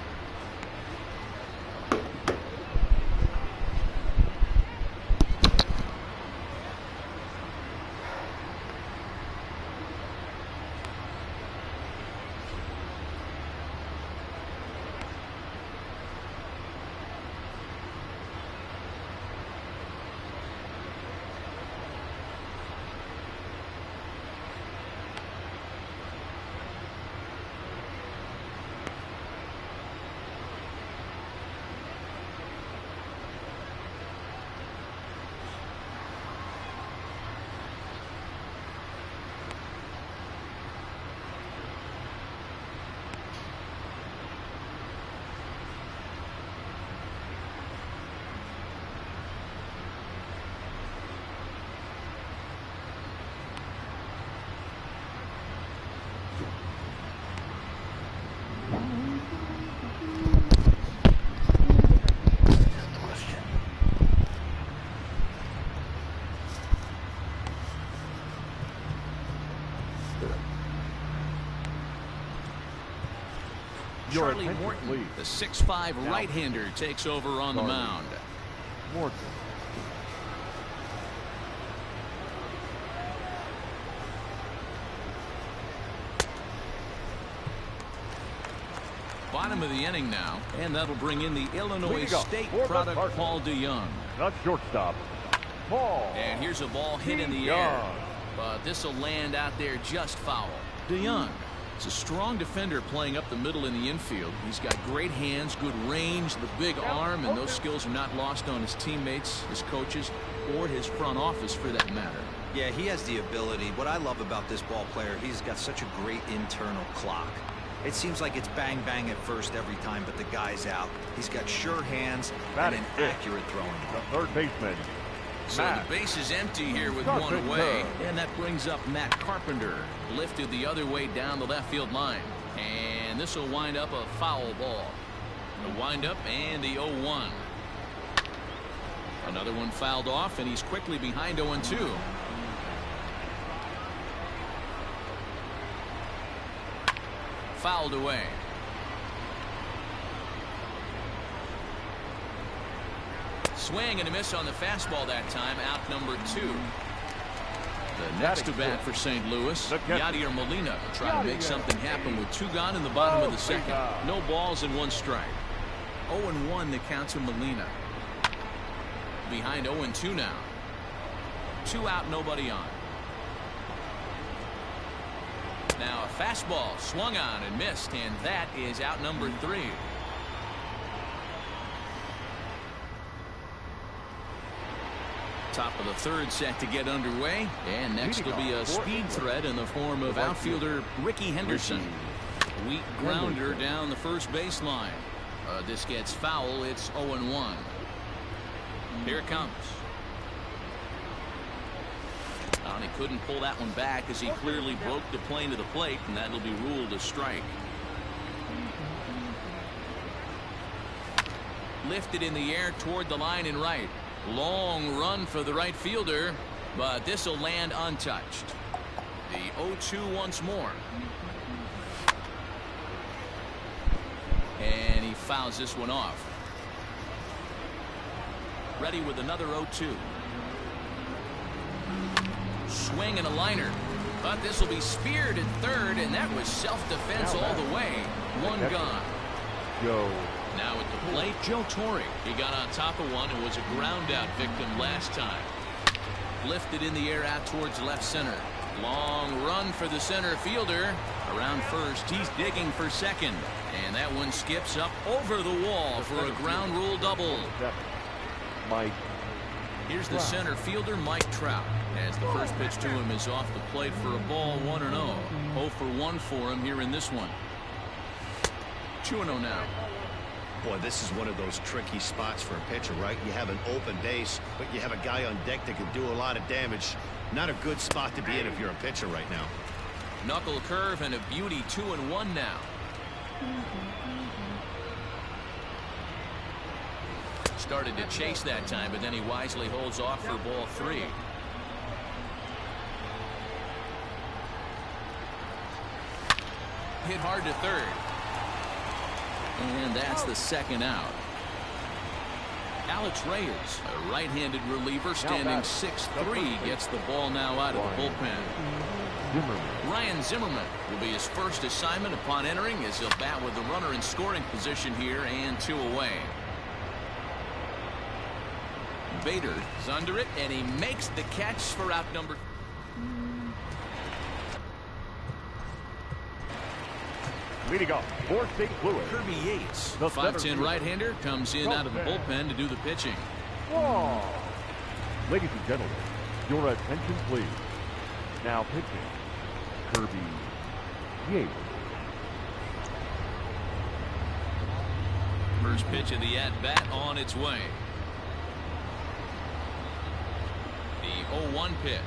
Charlie Morton, the 6'5" right-hander, takes over on the mound. Morton. Bottom of the inning now, and that'll bring in the Illinois State product, Paul DeYoung. Not shortstop. Paul. And here's a ball hit in the air, but this will land out there just foul. DeYoung is a strong defender playing up the middle in the infield. He's got great hands, good range, the big arm, and those skills are not lost on his teammates, his coaches, or his front office for that matter. Yeah, he has the ability. What I love about this ball player, he's got such a great internal clock. It seems like it's bang bang at first every time, but the guy's out. He's got sure hands and an accurate throwing. The third baseman. So the base is empty here with one away, and that brings up Matt Carpenter, lifted the other way down the left field line, and this will wind up a foul ball. The windup and the 0-1. Another one fouled off, and he's quickly behind 0-2. Fouled away. Swing and a miss on the fastball that time. Out number 2. The next to bat for St. Louis, Yadier Molina, trying to make something happen with 2 gone in the bottom of the second. No balls and 1 strike. 0-1 the count to Molina. Behind 0-2 now. 2 out, nobody on. Now a fastball swung on and missed, and that is out number 3. Top of the third set to get underway, and next will be a speed threat in the form of outfielder Ricky Henderson. Weak grounder down the first baseline. This gets foul. It's 0-1. Here it comes. And he couldn't pull that one back as he clearly broke the plane to the plate, and that'll be ruled a strike. Lifted in the air toward the line and right. Long run for the right fielder, but this will land untouched. The 0-2 once more. And he fouls this one off. Ready with another 0-2. Swing and a liner, but this will be speared at third, and that was self-defense all the way. 1 gone. Joe. Now at the plate, Joe Torre. He got on top of one and was a ground out victim last time. Lifted in the air out towards left center. Long run for the center fielder. Around first, he's digging for second. And that one skips up over the wall for a ground rule double. Mike. Here's the center fielder, Mike Trout, as the first pitch to him is off the plate for a ball, 1-0. 0 for 1 for him here in this one. 2-0 now. Boy, this is one of those tricky spots for a pitcher, right? You have an open base, but you have a guy on deck that can do a lot of damage. Not a good spot to be in if you're a pitcher right now. Knuckle curve and a beauty. 2-1 now. Started to chase that time, but then he wisely holds off for ball 3. Hit hard to third. And that's the second out. Alex Reyes, a right-handed reliever standing 6'3", gets the ball now out of the bullpen. Ryan Zimmerman will be his first assignment upon entering, as he'll bat with the runner in scoring position here and 2 away. Bader is under it, and he makes the catch for out number. Leading off for St. Louis, Kirby Yates, the 5'10" right-hander, comes in out of the bullpen to do the pitching. Whoa. Ladies and gentlemen, your attention please. Now pitching, Kirby Yates. First pitch of the at-bat on its way. The 0-1 pitch.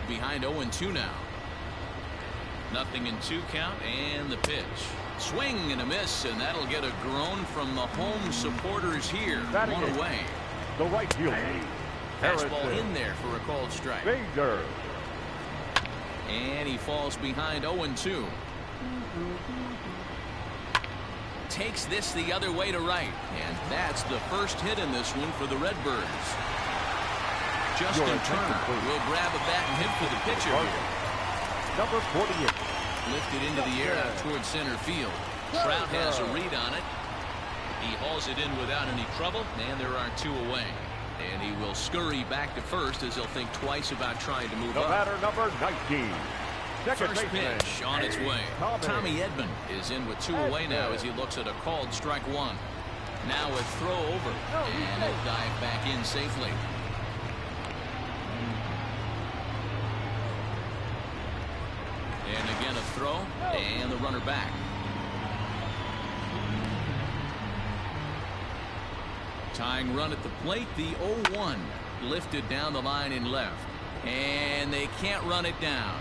Behind 0-2 now. Nothing in 2 count, and the pitch. Swing and a miss, and that'll get a groan from the home supporters here. 1 away. The right fielder. Fastball in there for a called strike. Bader. And he falls behind 0-2. Takes this the other way to right, and that's the first hit in this one for the Redbirds. Justin Turner will grab a bat and hit for the pitcher here. Number 48. Lifted into the air out towards center field. Trout has a read on it. He hauls it in without any trouble, and there are 2 away. And he will scurry back to first as he'll think twice about trying to move The up. batter number 19. First pitch on its way. Tommy Edman is in with 2 away now as he looks at a called strike 1. Now a throw over, and he'll dive back in safely. And again a throw, and the runner back. Tying run at the plate, the 0-1. Lifted down the line in left. And they can't run it down.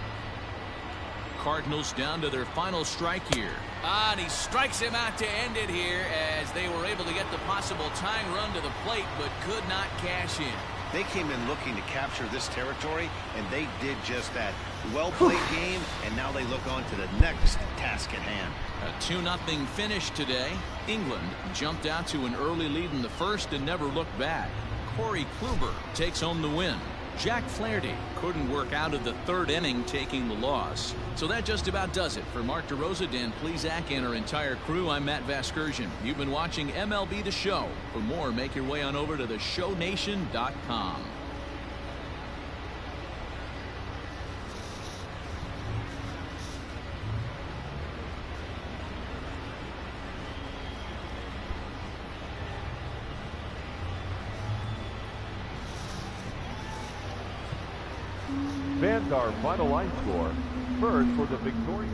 Cardinals down to their final strike here. And he strikes him out to end it here as they were able to get the possible tying run to the plate, but could not cash in. They came in looking to capture this territory, and they did just that. Well-played game, and now they look on to the next task at hand. A 2-0 finish today. England jumped out to an early lead in the first and never looked back. Corey Kluber takes home the win. Jack Flaherty couldn't work out of the 3rd inning, taking the loss. So that just about does it. For Mark DeRosa, Dan Plesac, and our entire crew, I'm Matt Vasgersian. You've been watching MLB The Show. For more, make your way on over to theshownation.com. Fans, our final line score. First for the victorious.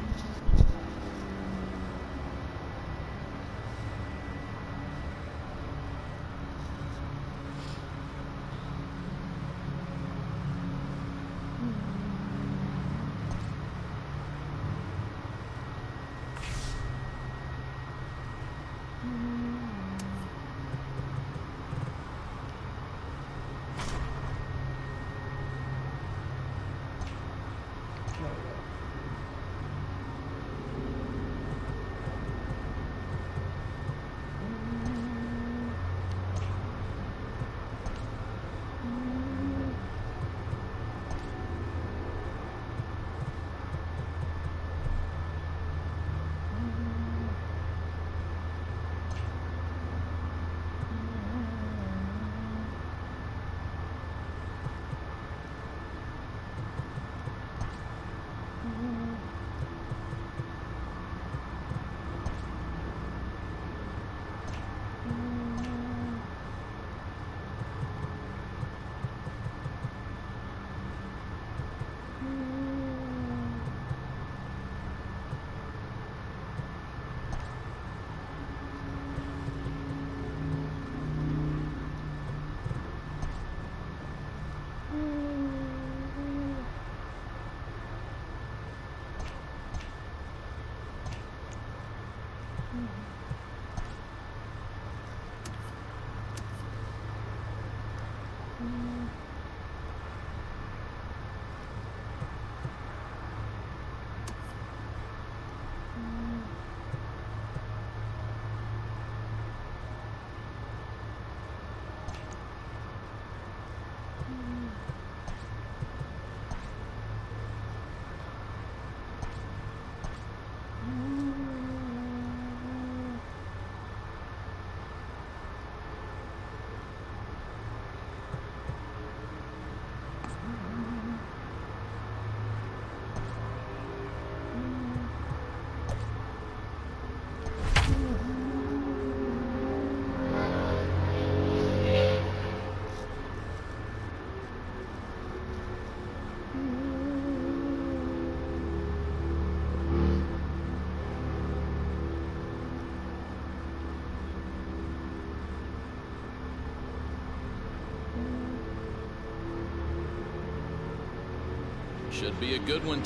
Should be a good one.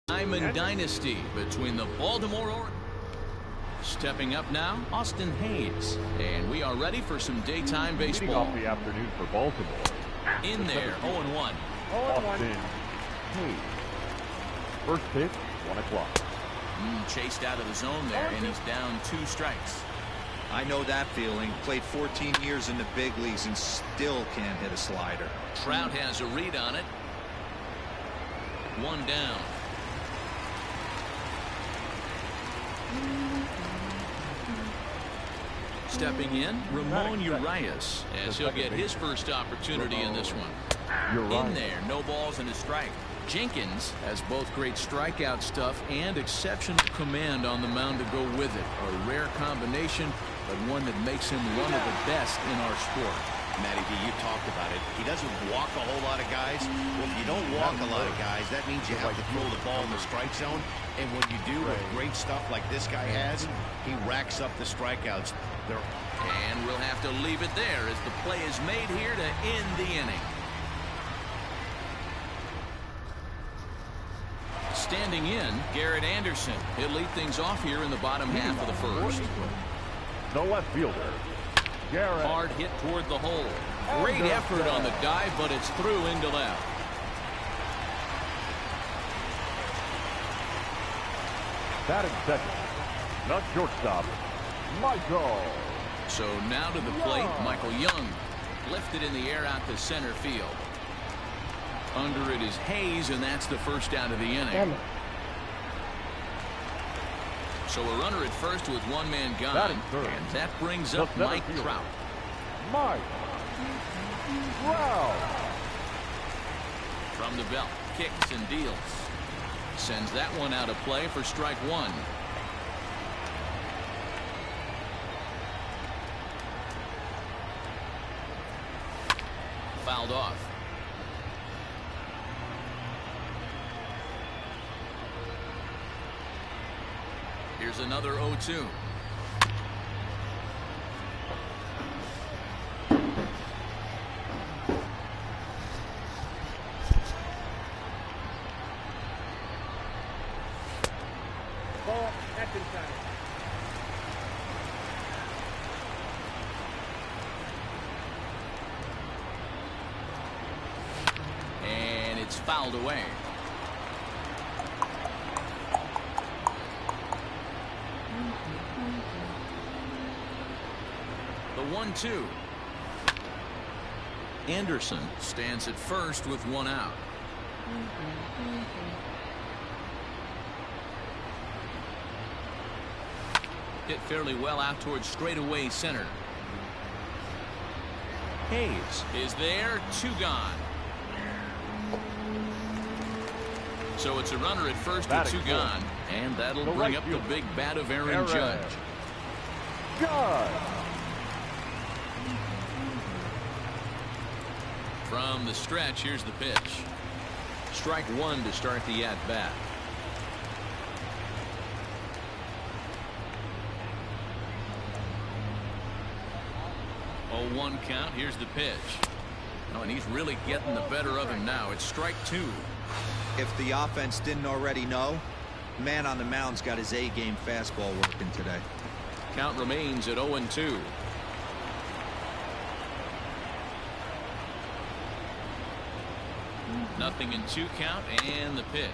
Diamond Dynasty between the Baltimore Orioles. Stepping up now, Austin Hayes. And we are ready for some daytime baseball. Leading off the afternoon for Baltimore. In there, 0-1. Austin Hayes. First pitch, 1 o'clock. Chased out of the zone there, and he's down 2 strikes. I know that feeling. Played 14 years in the big leagues and still can't hit a slider. Trout has a read on it. 1 down. Stepping in, Ramon Urias, as he'll get his first opportunity in this one. In there, no balls and a strike. Jenkins has both great strikeout stuff and exceptional command on the mound to go with it. A rare combination, but one that makes him one of the best in our sport. Matty B, you talked about it. He doesn't walk a whole lot of guys. Well, if you don't walk a lot of guys, that means you have to throw the ball in the strike zone. And when you do with great stuff like this guy has, he racks up the strikeouts. And we'll have to leave it there as the play is made here to end the inning. Standing in, Garrett Anderson. He'll lead things off here in the bottom half of the first. The left fielder, Garrett. Hard hit toward the hole. Great effort on the dive, but it's through into left. Batting second, not shortstop, Michael. So now to the plate, Michael Young. Lifted in the air out to center field. Under it is Hayes, and that's the first out of the inning. So a runner at first with 1 man gone, and that brings up Mike Trout. Mike Trout. From the belt, kicks and deals. Sends that one out of play for strike 1. Fouled off. Here's another 0-2. Ball, that's inside. And it's fouled away. The 1-2. Anderson stands at first with 1 out. Hit fairly well out towards straightaway center. Hayes is there, 2 gone. So it's a runner at first with 2 gone, and that'll bring up the big bat of Aaron Judge. From the stretch, here's the pitch. Strike 1 to start the at-bat. 0-1 count. Here's the pitch. Oh, and he's really getting the better of him now. It's strike 2. If the offense didn't already know, Man on the mound's got his A-game fastball working today. Count remains at 0-2. Nothing in 2 count, and the pitch.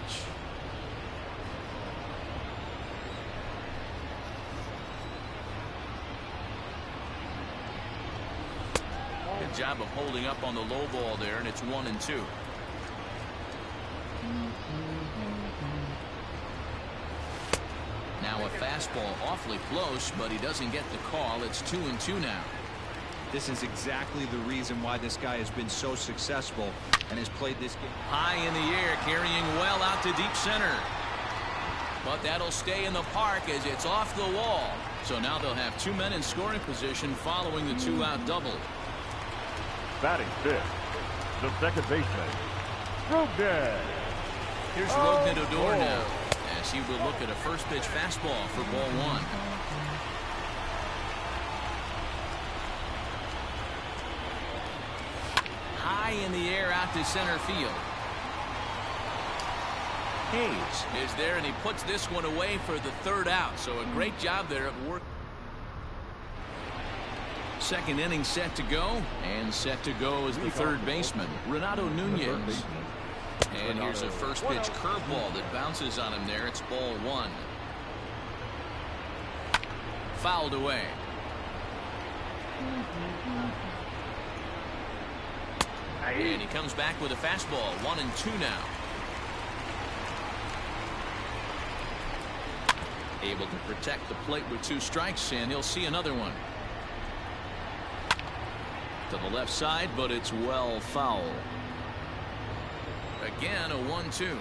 Good job of holding up on the low ball there, and it's 1-2. Now a fastball awfully close, but he doesn't get the call. It's 2-2 now. This is exactly the reason why this guy has been so successful and has played this game. High in the air, carrying well out to deep center. But that'll stay in the park as it's off the wall. So now they'll have 2 men in scoring position following the 2-out double. Batting fifth, the second baseman, Rognan. Here's Rognan Odor now, as he will look at a first pitch fastball for ball 1. High in the air out to center field. Hayes is there, and he puts this one away for the 3rd out. So a great job there at work. Second inning set to go, and set to go is the 3rd baseman, Renato Nunez. And here's a first pitch curveball that bounces on him there. It's ball 1. Fouled away. And he comes back with a fastball. 1-2 now. Able to protect the plate with 2 strikes, and he'll see another one. To the left side, but it's well foul. Again, a 1-2.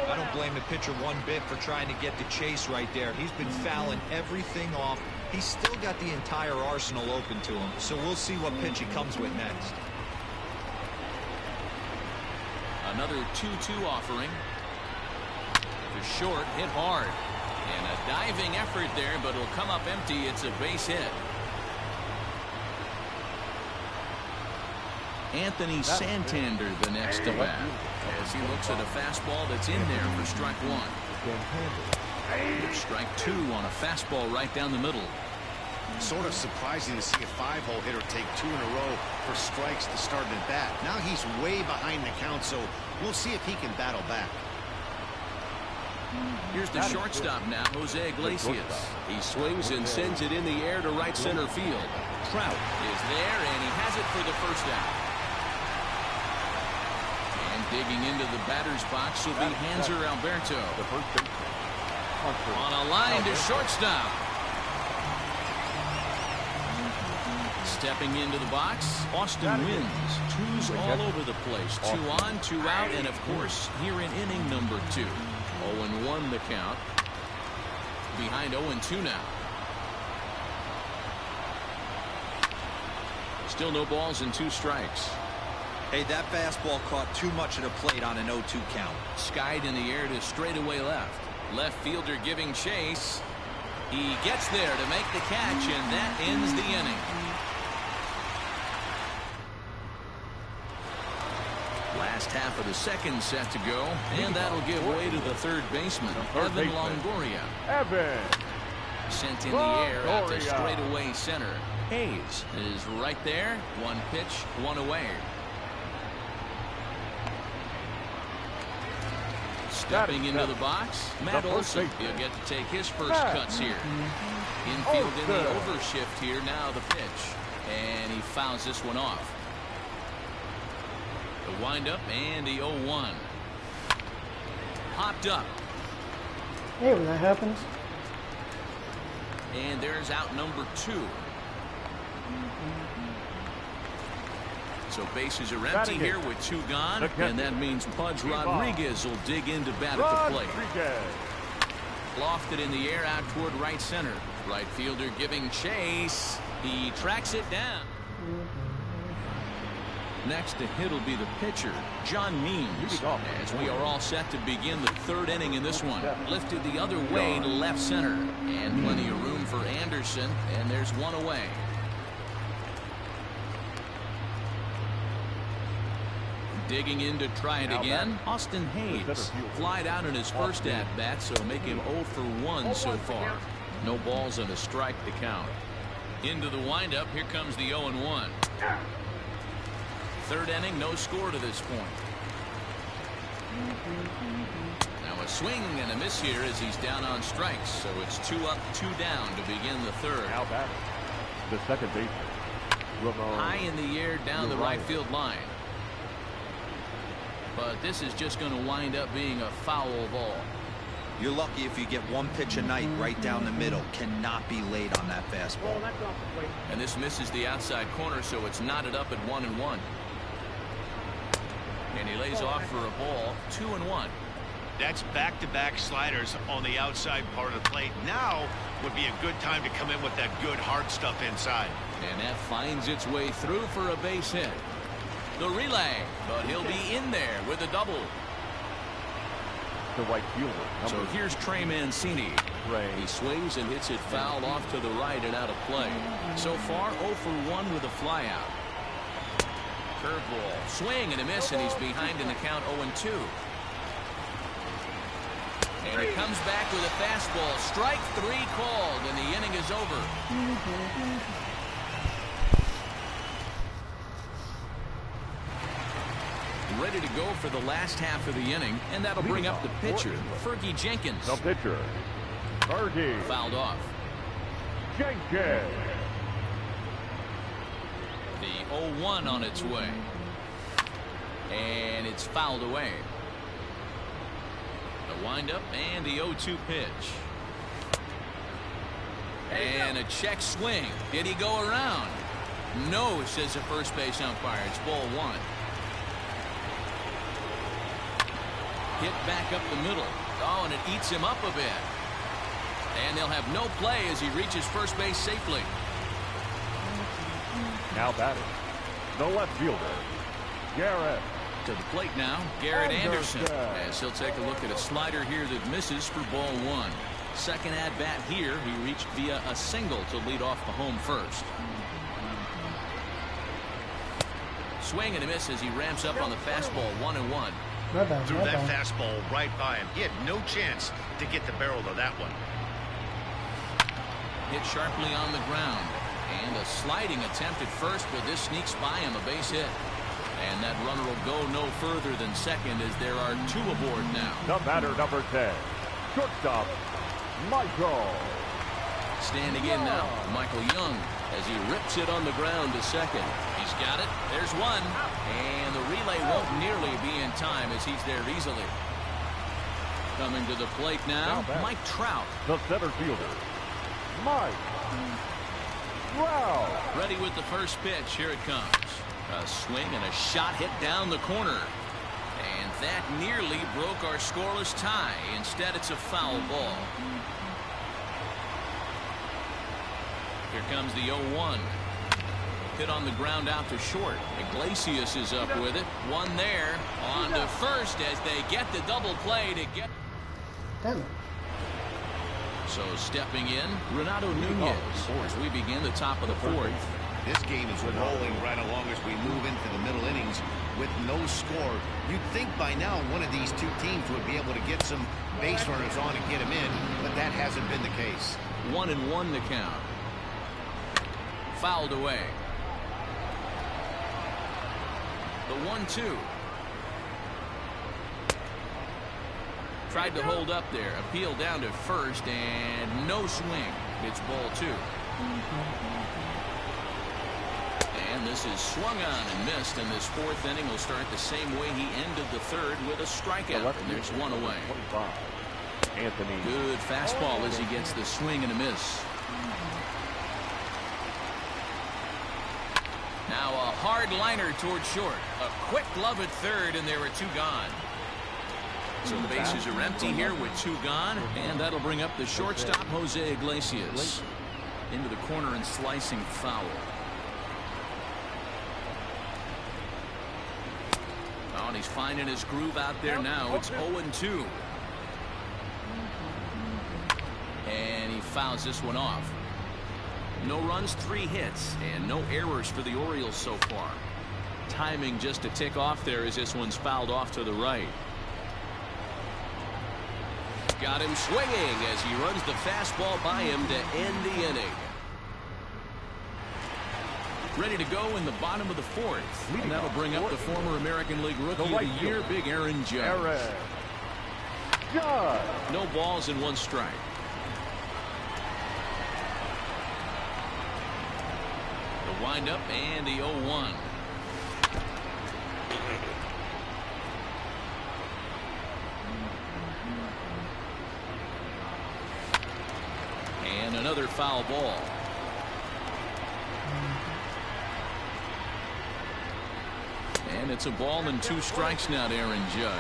I don't blame the pitcher one bit for trying to get the chase right there. He's been fouling everything off. He's still got the entire arsenal open to him, so we'll see what pitch he comes with next. Another 2-2 offering. To short, hit hard. And a diving effort there, but it'll come up empty. It's a base hit. Anthony Santander the next to bat, as he looks at a fastball that's in there for strike 1. Here's strike 2 on a fastball right down the middle. Sort of surprising to see a 5-hole hitter take 2 in a row for strikes to start at bat. Now he's way behind the count, so we'll see if he can battle back. Here's the shortstop now, Jose Iglesias. He swings and sends it in the air to right center field. Trout is there, and he has it for the 1st out. And digging into the batter's box will be Hanser Alberto. On a line to shortstop. Stepping into the box, Austin wins. 2's all over the place. 2 on, 2 out, and of course, here in inning number 2. 0-1 the count. Behind 0-2 now. Still no balls and 2 strikes. Hey, that fastball caught too much of the plate on an 0-2 count. Skied in the air to straightaway left. Left fielder giving chase. He gets there to make the catch, and that ends the inning. Last half of the 2nd set to go, and that'll give way to the 3rd baseman, Evan Longoria. Sent in the air out to straightaway center. Hayes is right there. 1 pitch, 1 away. Stepping into the box, Matt Olson. He'll get to take his first cuts here. Infield in the overshift here. Now the pitch, and he fouls this one off. The windup and the 0-1. Popped up. Hey, when that happens. And there's out number 2. So bases are empty here with 2 gone, and that means Pudge Rodriguez will dig in to bat at the plate. Lofted in the air out toward right center. Right fielder giving chase. He tracks it down. Next to hit will be the pitcher, John Means, as we are all set to begin the third inning in this one. Lifted the other way to left center, and plenty of room for Anderson, and there's one away. Digging in to try it again, Austin Hayes. Flied out in his first at-bat, so make him 0 for 1 so far. No balls and a strike to count. Into the windup, here comes the 0-1. Third inning, no score to this point. Now a swing and a miss here as he's down on strikes, so it's 2 up, 2 down to begin the third. Now batting, the second baseman, Ramon. High in the air down the right field line. But this is just going to wind up being a foul ball. You're lucky if you get one pitch a night right down the middle. Cannot be late on that fastball. And this misses the outside corner, so it's knotted up at 1-1. And he lays off for a ball, 2-1. That's back-to-back sliders on the outside part of the plate. Now would be a good time to come in with that good hard stuff inside. And that finds its way through for a base hit. The relay, but he'll be in there with a double. The right fielder. So here's Trey Mancini. He sways and hits it foul off to the right and out of play. So far, 0 for 1 with a flyout. Curveball, swing and a miss, and he's behind in the count 0-2. And he comes back with a fastball. Strike 3 called, and the inning is over. Ready to go for the last half of the inning, and that'll bring up the pitcher, Fergie Jenkins. The pitcher, Fergie. Fouled off. Jenkins. The 0-1 on its way. And it's fouled away. The windup and the 0-2 pitch. And a check swing. Did he go around? No, says the first base umpire. It's ball 1. Hit back up the middle. Oh, and it eats him up a bit. And they'll have no play as he reaches first base safely. Now batting, the left fielder, Garrett. To the plate now, Garrett Anderson. As he'll take a look at a slider here that misses for ball 1. Second at bat here, he reached via a single to lead off the home first. Swing and a miss as he ramps up on the fastball, 1-1. Threw that fastball right by him. He had no chance to get the barrel of that one. Hit sharply on the ground. And a sliding attempt at first, but this sneaks by him, a base hit. And that runner will go no further than second as there are 2 aboard now. The batter, number 10, shortstop, Michael. Standing in now, Michael Young, as he rips it on the ground to second. He's got it. There's one. And the relay won't nearly be in time as he's there easily. Coming to the plate now, Mike Trout. The center fielder, Mike Trout. Ready with the first pitch. Here it comes. A swing and a shot hit down the corner. And that nearly broke our scoreless tie. Instead, it's a foul ball. Here comes the 0-1. Hit on the ground out to short. Iglesias is up with it. One there. On to first as they get the double play to get. Damn it. So stepping in, Renato Nunez as we begin the top of the fourth. This game is rolling right along as we move into the middle innings with no score. You'd think by now one of these two teams would be able to get some base runners on and get them in, but that hasn't been the case. 1-1 the count. Fouled away. The 1-2. Tried to hold up there. Appeal down to first and no swing. It's ball 2. And this is swung on and missed, and this fourth inning will start the same way he ended the third with a strikeout. And there's one away. Anthony. Good fastball as he gets the swing and a miss. Now a hard liner toward short. A quick glove at third, and there are 2 gone. So the bases are empty here with 2 gone, and that'll bring up the shortstop, Jose Iglesias. Into the corner and slicing foul. and he's finding his groove out there now. It's 0-2. And he fouls this one off. No runs, 3 hits, and no errors for the Orioles so far. Timing just a tick off there as this one's fouled off to the right. Got him swinging as he runs the fastball by him to end the inning. Ready to go in the bottom of the 4th. And that'll bring up the former American League Rookie of the Year, Big Aaron Judge. No balls and 1 strike. The windup and the 0-1. And another foul ball. And it's a ball and 2 strikes now to Aaron Judge.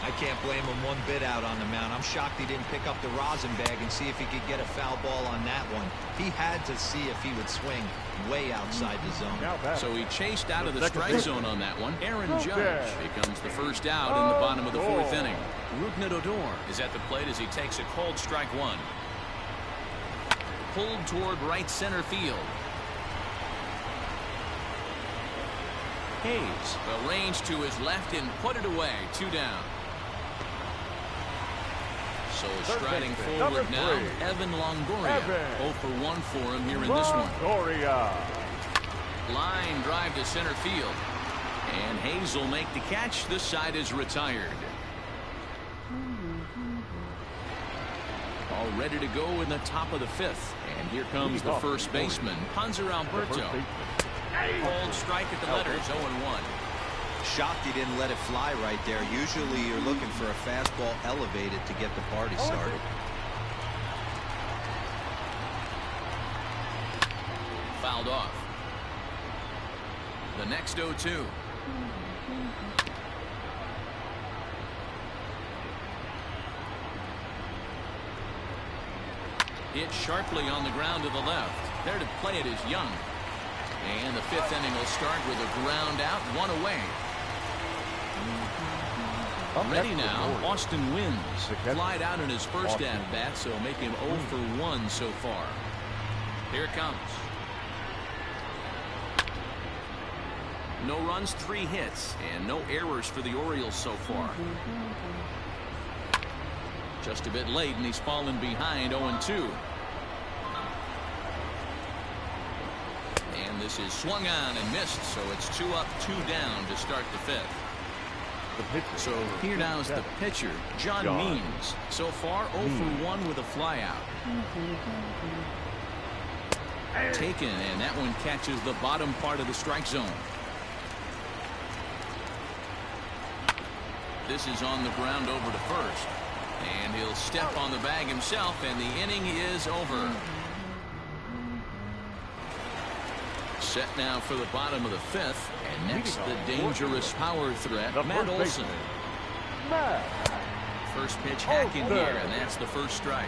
I can't blame him one bit out on the mound. I'm shocked he didn't pick up the rosin bag and see if he could get a foul ball on that one. He had to see if he would swing way outside the zone. So he chased out of the strike zone on that one. Aaron Judge becomes the first out in the bottom of the 4th inning. Rougned Odor is at the plate as he takes a cold strike 1. Pulled toward right center field. Hayes arranged to his left and put it away. 2 down. So striding forward now, Evan Longoria. 0 for 1 for him here in this one. Line drive to center field. And Hayes will make the catch. This side is retired. All ready to go in the top of the 5th. And here comes the first baseman, Panzer Alberto. Cold strike at the letters, 0-1. Shocked he didn't let it fly right there. Usually you're looking for a fastball elevated to get the party started. Fouled off. The next 0-2. Hit sharply on the ground to the left. There to play it is Young. And the 5th inning will start with a ground out, 1 away. Ready now, Austin Wynns. Flied out in his first at-bat, so make him 0 for 1 so far. Here it comes. No runs, 3 hits, and no errors for the Orioles so far. Just a bit late, and he's fallen behind 0-2. And this is swung on and missed, so it's 2 up, 2 down to start the 5th. So here now is the pitcher, John Means. So far 0 for 1 with a flyout. Taken, and that one catches the bottom part of the strike zone. This is on the ground over to first. And he'll step on the bag himself, and the inning is over. Set now for the bottom of the 5th, and next the dangerous power threat, Matt Olson. First pitch hack in here, and that's the first strike.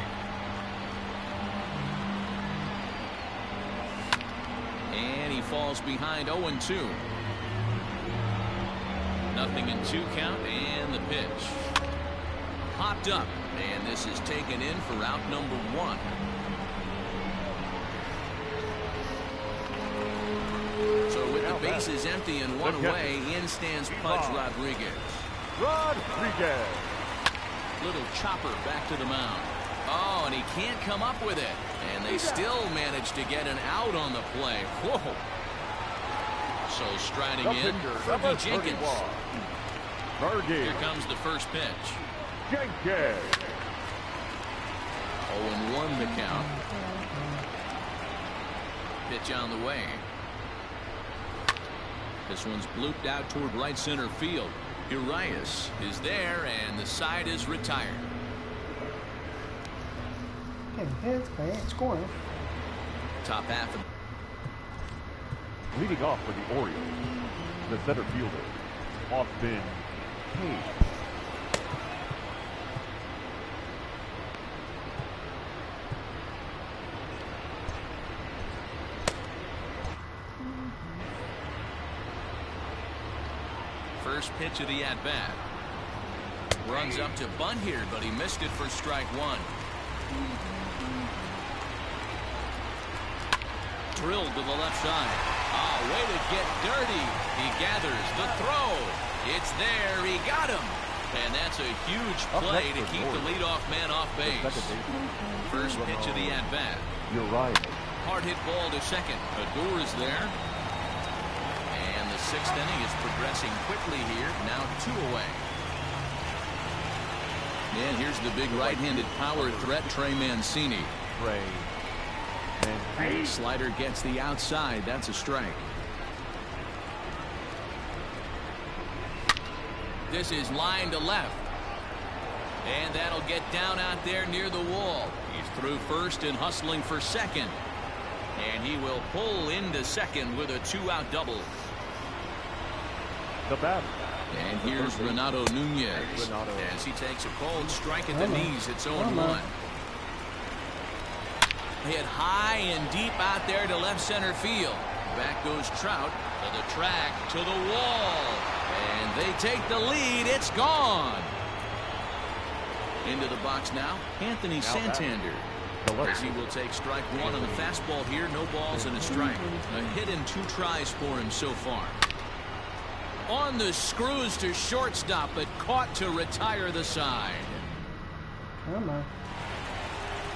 And he falls behind 0-2. Nothing in 2 count, and the pitch. Popped up, and this is taken in for out number 1. So with the bases empty and 1 away, in stands Pudge Rodriguez. Little chopper back to the mound. Oh, and he can't come up with it. And they still manage to get an out on the play. Whoa. So striding in, Fergie Jenkins. Here comes the first pitch. 0-1 the count. Pitch on the way. This one's blooped out toward right center field. Urias is there, and the side is retired. Hits, but ain't scoring. Top half of. Leading off for the Orioles, the center fielder, Austin Hayes. First pitch of the at-bat. Runs up to bunt here, but he missed it for strike one. Drilled to the left side. Ah, way to get dirty. He gathers the throw. It's there. He got him. And that's a huge play to keep the leadoff man off base. First pitch of the at-bat. You're right. Hard hit ball to second. Odor is there. And the sixth inning is progressing quickly here. Now 2 away. And here's the big right-handed power threat, Trey Mancini. Slider gets the outside. That's a strike. This is line to left. And that'll get down out there near the wall. He's through first and hustling for second. And he will pull into second with a 2-out double. The batter. And here's Renato Nunez as he takes a cold strike at the knees. It's 0-1. Hit high and deep out there to left center field. Back goes Trout to the track, to the wall. And they take the lead. It's gone. Into the box now, Anthony Santander. As he will take strike one on the fastball here. No balls and a strike. A hit in 2 tries for him so far. On the screws to shortstop, but caught to retire the side.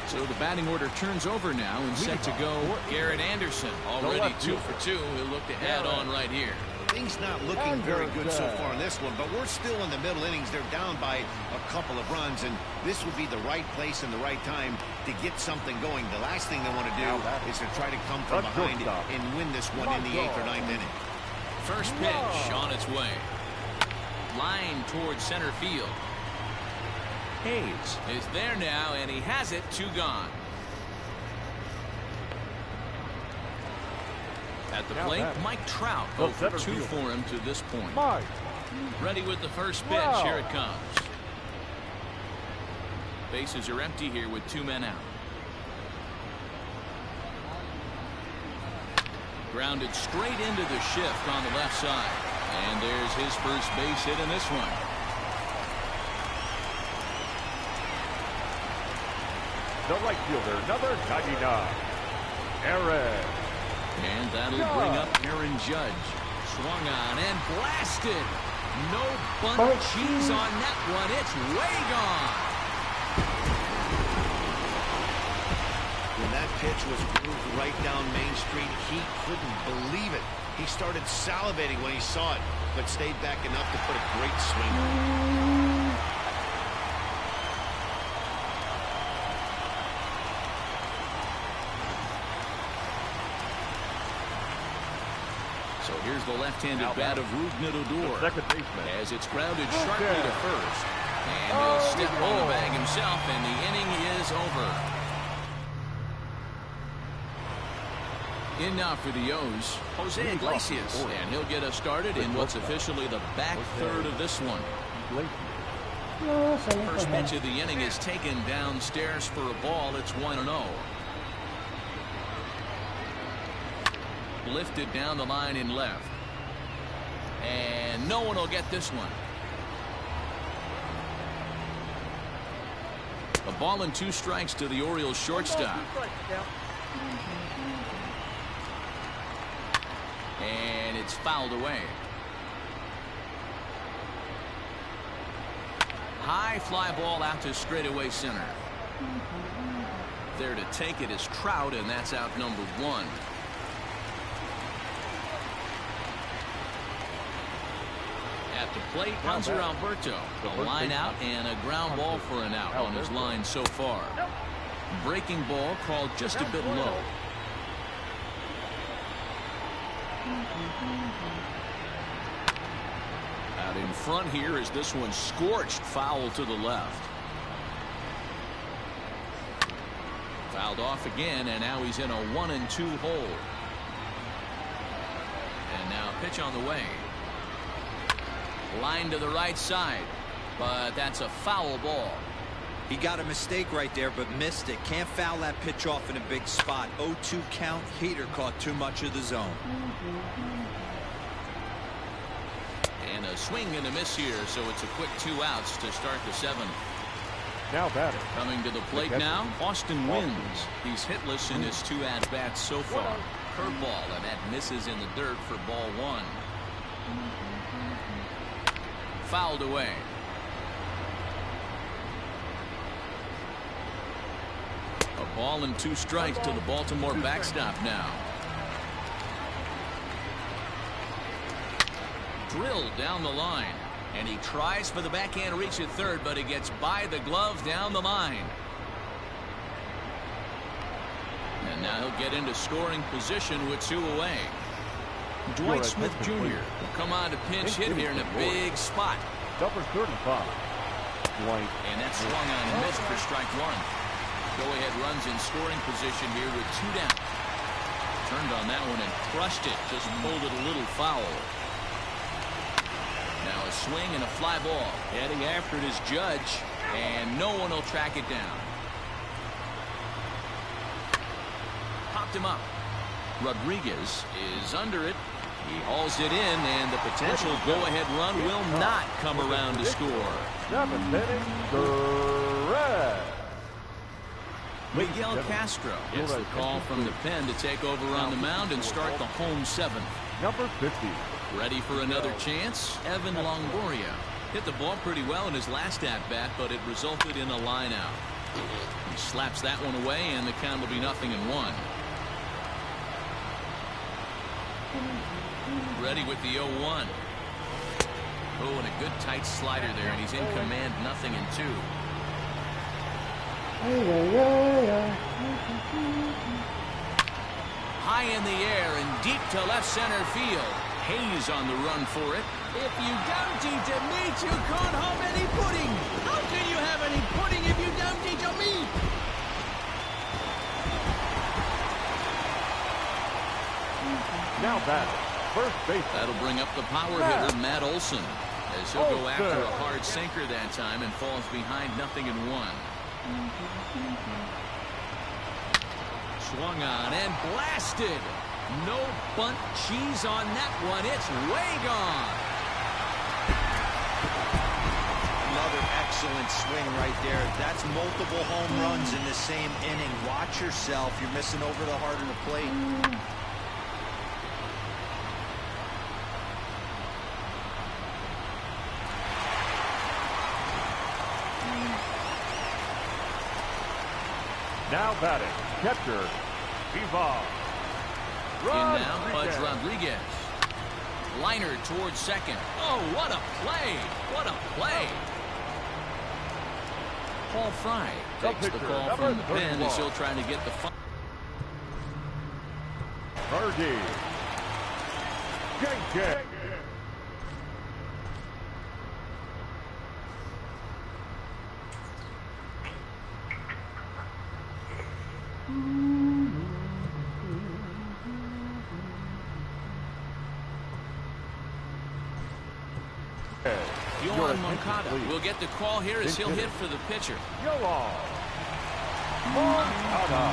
So the batting order turns over now and set to go. Garrett Anderson already 2 for 2. He'll look to add on right here. Things not looking very good so far in this one, but we're still in the middle innings. They're down by a couple of runs, and this would be the right place and the right time to get something going. The last thing they want to do is to try to come from behind and win this one in the 8th or 9th inning. First pitch on its way. Line towards center field. Hayes is there now, and he has it. 2 gone. At the plate, Mike Trout. 0 for 2 for him to this point. Ready with the first pitch. Here it comes. Bases are empty here with 2 men out. Grounded straight into the shift on the left side. And there's his first base hit in this one. The right fielder, number 99, Aaron. And that'll bring up Aaron Judge. Swung on and blasted. No bunt cheese on that one. It's way gone. When that pitch was moved right down Main Street, he couldn't believe it. He started salivating when he saw it, but stayed back enough to put a great swing on it. So here's the left-handed bat of Rougned Odor. Second baseman. As it's grounded sharply to first. And he'll step on the bag himself, and the inning is over. In now for the O's, Jose Iglesias. And he'll get us started in what's officially the back third of this one. First pitch of the inning is taken downstairs for a ball. It's 1-0. Lifted down the line in left. And no one will get this one. A ball and 2 strikes to the Orioles shortstop. And it's fouled away. High fly ball out to straightaway center. There to take it is Trout, and that's out number 1. At the plate, Hanser Alberto. A line out and a ground ball for an out on his line so far. Breaking ball called just a bit low. Out in front here is this one scorched foul to the left. Fouled off again, and now he's in a 1-2 hole. And now pitch on the way. Line to the right side, but that's a foul ball. He got a mistake right there, but missed it. Can't foul that pitch off in a big spot. 0-2 count. Heater caught too much of the zone. And a swing and a miss here, so it's a quick 2 outs to start the 7th. Now batting. Coming to the plate now, Austin Wins. He's hitless in his 2 at-bats so far. Curveball, and that misses in the dirt for ball 1. Fouled away. A ball and 2 strikes to the Baltimore backstop now. Drilled down the line. And he tries for the backhand reach at third, but he gets by the glove down the line. And now he'll get into scoring position with 2 away. Dwight Smith Jr. will come on to pinch hit here in a big spot. Number 35. Dwight. And that swung on and missed for strike 1. Go-ahead runs in scoring position here with 2 down. Turned on that one and crushed it. Just pulled it a little foul. Now a swing and a fly ball. Heading after it is Judge, and no one will track it down. Popped him up. Rodriguez is under it. He hauls it in, and the potential go-ahead run will not come around to score. 7th inning, the Red. Miguel Castro gets the call from the pen to take over on the mound and start the home 7th. Number 50. Ready for another chance? Evan Longoria hit the ball pretty well in his last at-bat, but it resulted in a line out. He slaps that one away, and the count will be 0-1. Ready with the 0-1. Oh, and a good tight slider there, and he's in command, 0-2. High in the air and deep to left center field. Hayes on the run for it. If you don't eat a meat, you can't have any pudding. How can you have any pudding if you don't eat your meat? Now batting. First base. That'll bring up the power hitter, Matt Olson, as he'll go after a hard sinker that time and falls behind 0-1. Swung on and blasted. No bunt cheese on that one. It's way gone. Another excellent swing right there. That's multiple home runs in the same inning. Watch yourself. You're missing over the heart of the plate. Now batting. Catcher. Viva. In now, Pudge Rodriguez. Liner towards second. Oh, what a play. What a play. Paul Fry takes the call from the pen as he'll try to get the fun. Hardy. Jenkins. Yohan Moncada will get the call here as he'll hit for the pitcher. Yohan Moncada.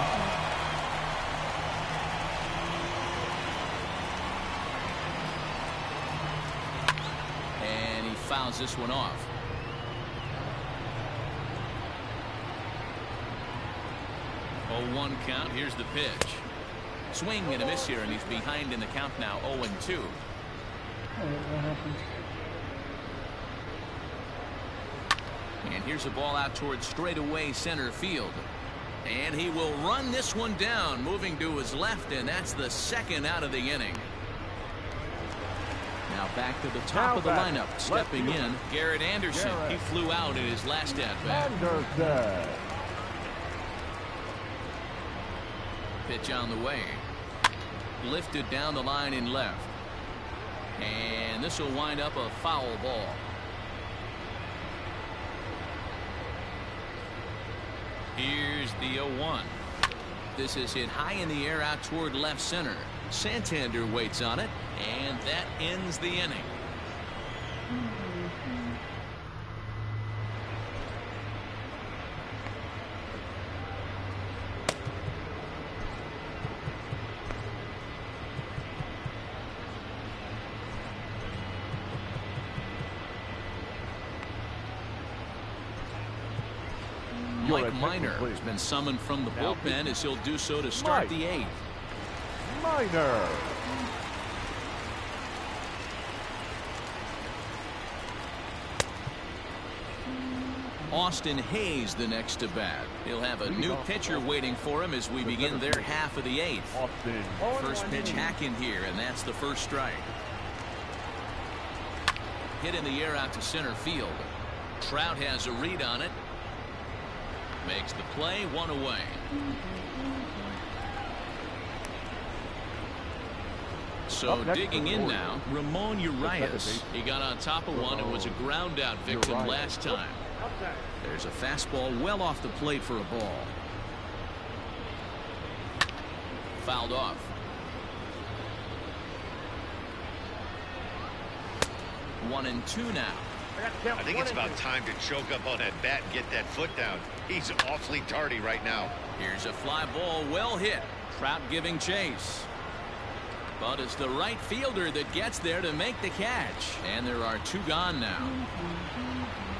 And he fouls this one off. Oh, 1 count. Here's the pitch. Swing and a miss here, and he's behind in the count now, 0-2. What happened? And here's a ball out towards straightaway center field. And he will run this one down, moving to his left, and that's the 2nd out of the inning. Now back to the top of the lineup, stepping in, Garrett Anderson. He flew out in his last at-bat. Anderson. Pitch on the way. Lifted down the line in left. And this will wind up a foul ball. Here's the 0-1. This is hit high in the air out toward left center. Santander waits on it, and that ends the inning. Mike Minor has been summoned from the bullpen as he'll do so to start the 8th. Minor. Austin Hayes the next to bat. He'll have a new pitcher waiting for him as we begin their half of the 8th. First pitch hack in here, and that's the first strike. Hit in the air out to center field. Trout has a read on it. Makes the play, 1 away. So digging in now, Ramon Urias. He got on top of one and was a ground out victim last time. There's a fastball well off the plate for a ball. Fouled off. One and two now. I think it's about time to choke up on that bat and get that foot down. He's awfully tardy right now. Here's a fly ball well hit. Trout giving chase. But it's the right fielder that gets there to make the catch. And there are 2 gone now.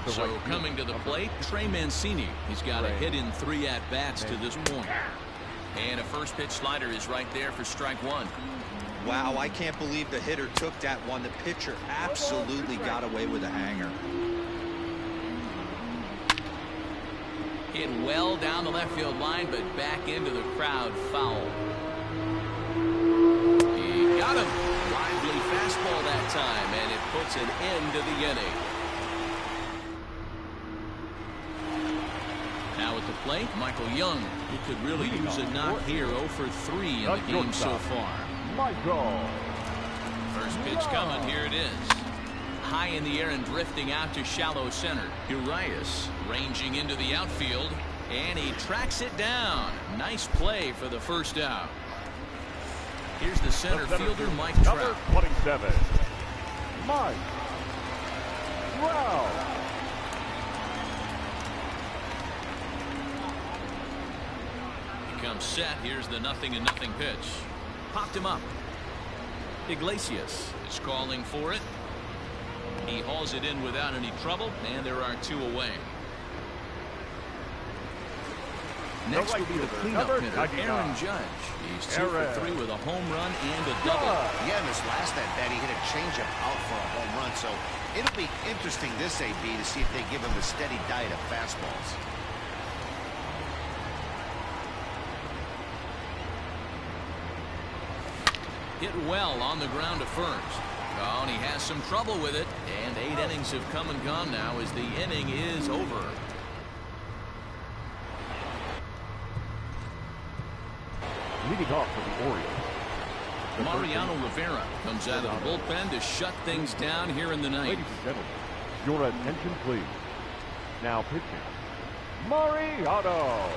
So coming to the plate, Trey Mancini. He's got a hit in 3 at-bats to this point. And a first pitch slider is right there for strike 1. Wow, I can't believe the hitter took that one. The pitcher absolutely got away with a hanger. Hit well down the left field line, but back into the crowd, foul. He got him. Lively fastball that time, and it puts an end to the inning. Now at the plate, Michael Young. He could really use a knock here. 0 for 3 in the game so far. Michael. First pitch coming. Here it is. High in the air and drifting out to shallow center. Urias ranging into the outfield, and he tracks it down. Nice play for the first out. Here's the center fielder, Mike Trout. Number 27, Mike Trout. He comes set. Here's the 0-0 pitch. Popped him up. Iglesias is calling for it. He hauls it in without any trouble, and there are 2 away. Next will be the cleanup hitter, Aaron Judge. He's 2 for 3 with a home run and a double. Yeah, in this last at-bat, he hit a changeup out for a home run, so it'll be interesting this AB to see if they give him a steady diet of fastballs. Hit well on the ground to first. Oh, and he has some trouble with it. And 8 innings have come and gone now as the inning is over. Leading off for the Orioles, Mariano Rivera comes out of the bullpen to shut things down here in the 9th. Ladies and gentlemen, your attention please. Now pitching, Mariano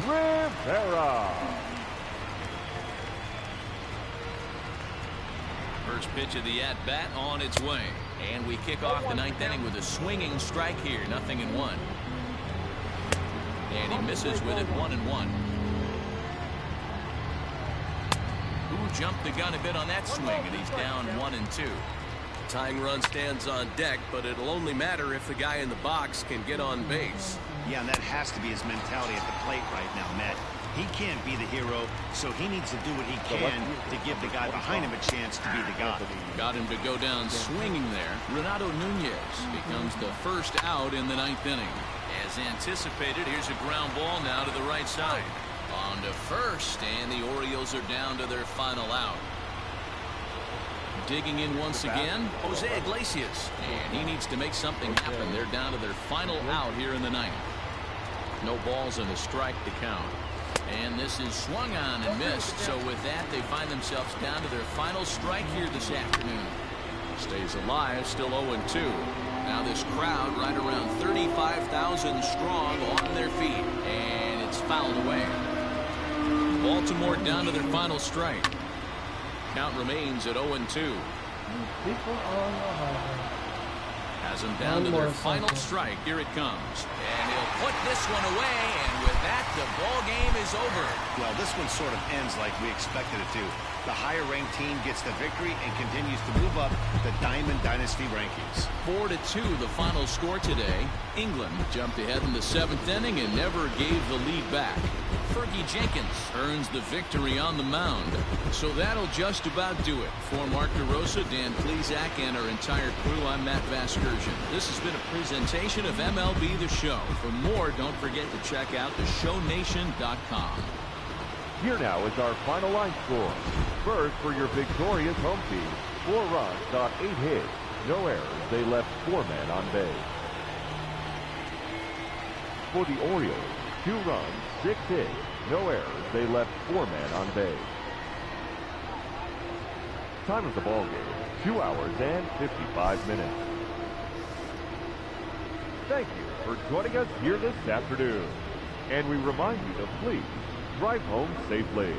Rivera. First pitch of the at-bat on its way. And we kick off the 9th inning with a swinging strike here. 0-1. And he misses with it. 1-1. Who jumped the gun a bit on that swing, and he's down 1-2. Tying run stands on deck, but it'll only matter if the guy in the box can get on base. Yeah, and that has to be his mentality at the plate right now, Matt. He can't be the hero, so he needs to do what he can to give the guy behind him a chance to be the guy. Got him to go down swinging there. Renato Nunez becomes the first out in the 9th inning. As anticipated, here's a ground ball now to the right side. On to first, and the Orioles are down to their final out. Digging in once again, Jose Iglesias. And he needs to make something happen. They're down to their final out here in the 9th. No balls and a strike to count. And this is swung on and missed. So with that, they find themselves down to their final strike here this afternoon. Stays alive, still 0-2. Now this crowd right around 35,000 strong on their feet. And it's fouled away. Baltimore down to their final strike. Count remains at 0-2. Has them down to their final strike. Here it comes. And he'll put this one away. And with that, the ball game is over. Well, this one sort of ends like we expected it to. The higher-ranked team gets the victory and continues to move up the Diamond Dynasty rankings. 4-2 the final score today. England jumped ahead in the 7th inning and never gave the lead back. Fergie Jenkins earns the victory on the mound. So that'll just about do it. For Mark DeRosa, Dan Plesac, and our entire crew, I'm Matt Vasgersian. This has been a presentation of MLB The Show. For more, don't forget to check out theshownation.com. Here now is our final line score. First, for your victorious home team, 4 runs on 8 hits. No errors. They left 4 men on base. For the Orioles, 2 runs, 6 hits. No errors. They left 4 men on base. Time of the ball game, 2 hours and 55 minutes. Thank you for joining us here this afternoon. And we remind you to please drive home safely.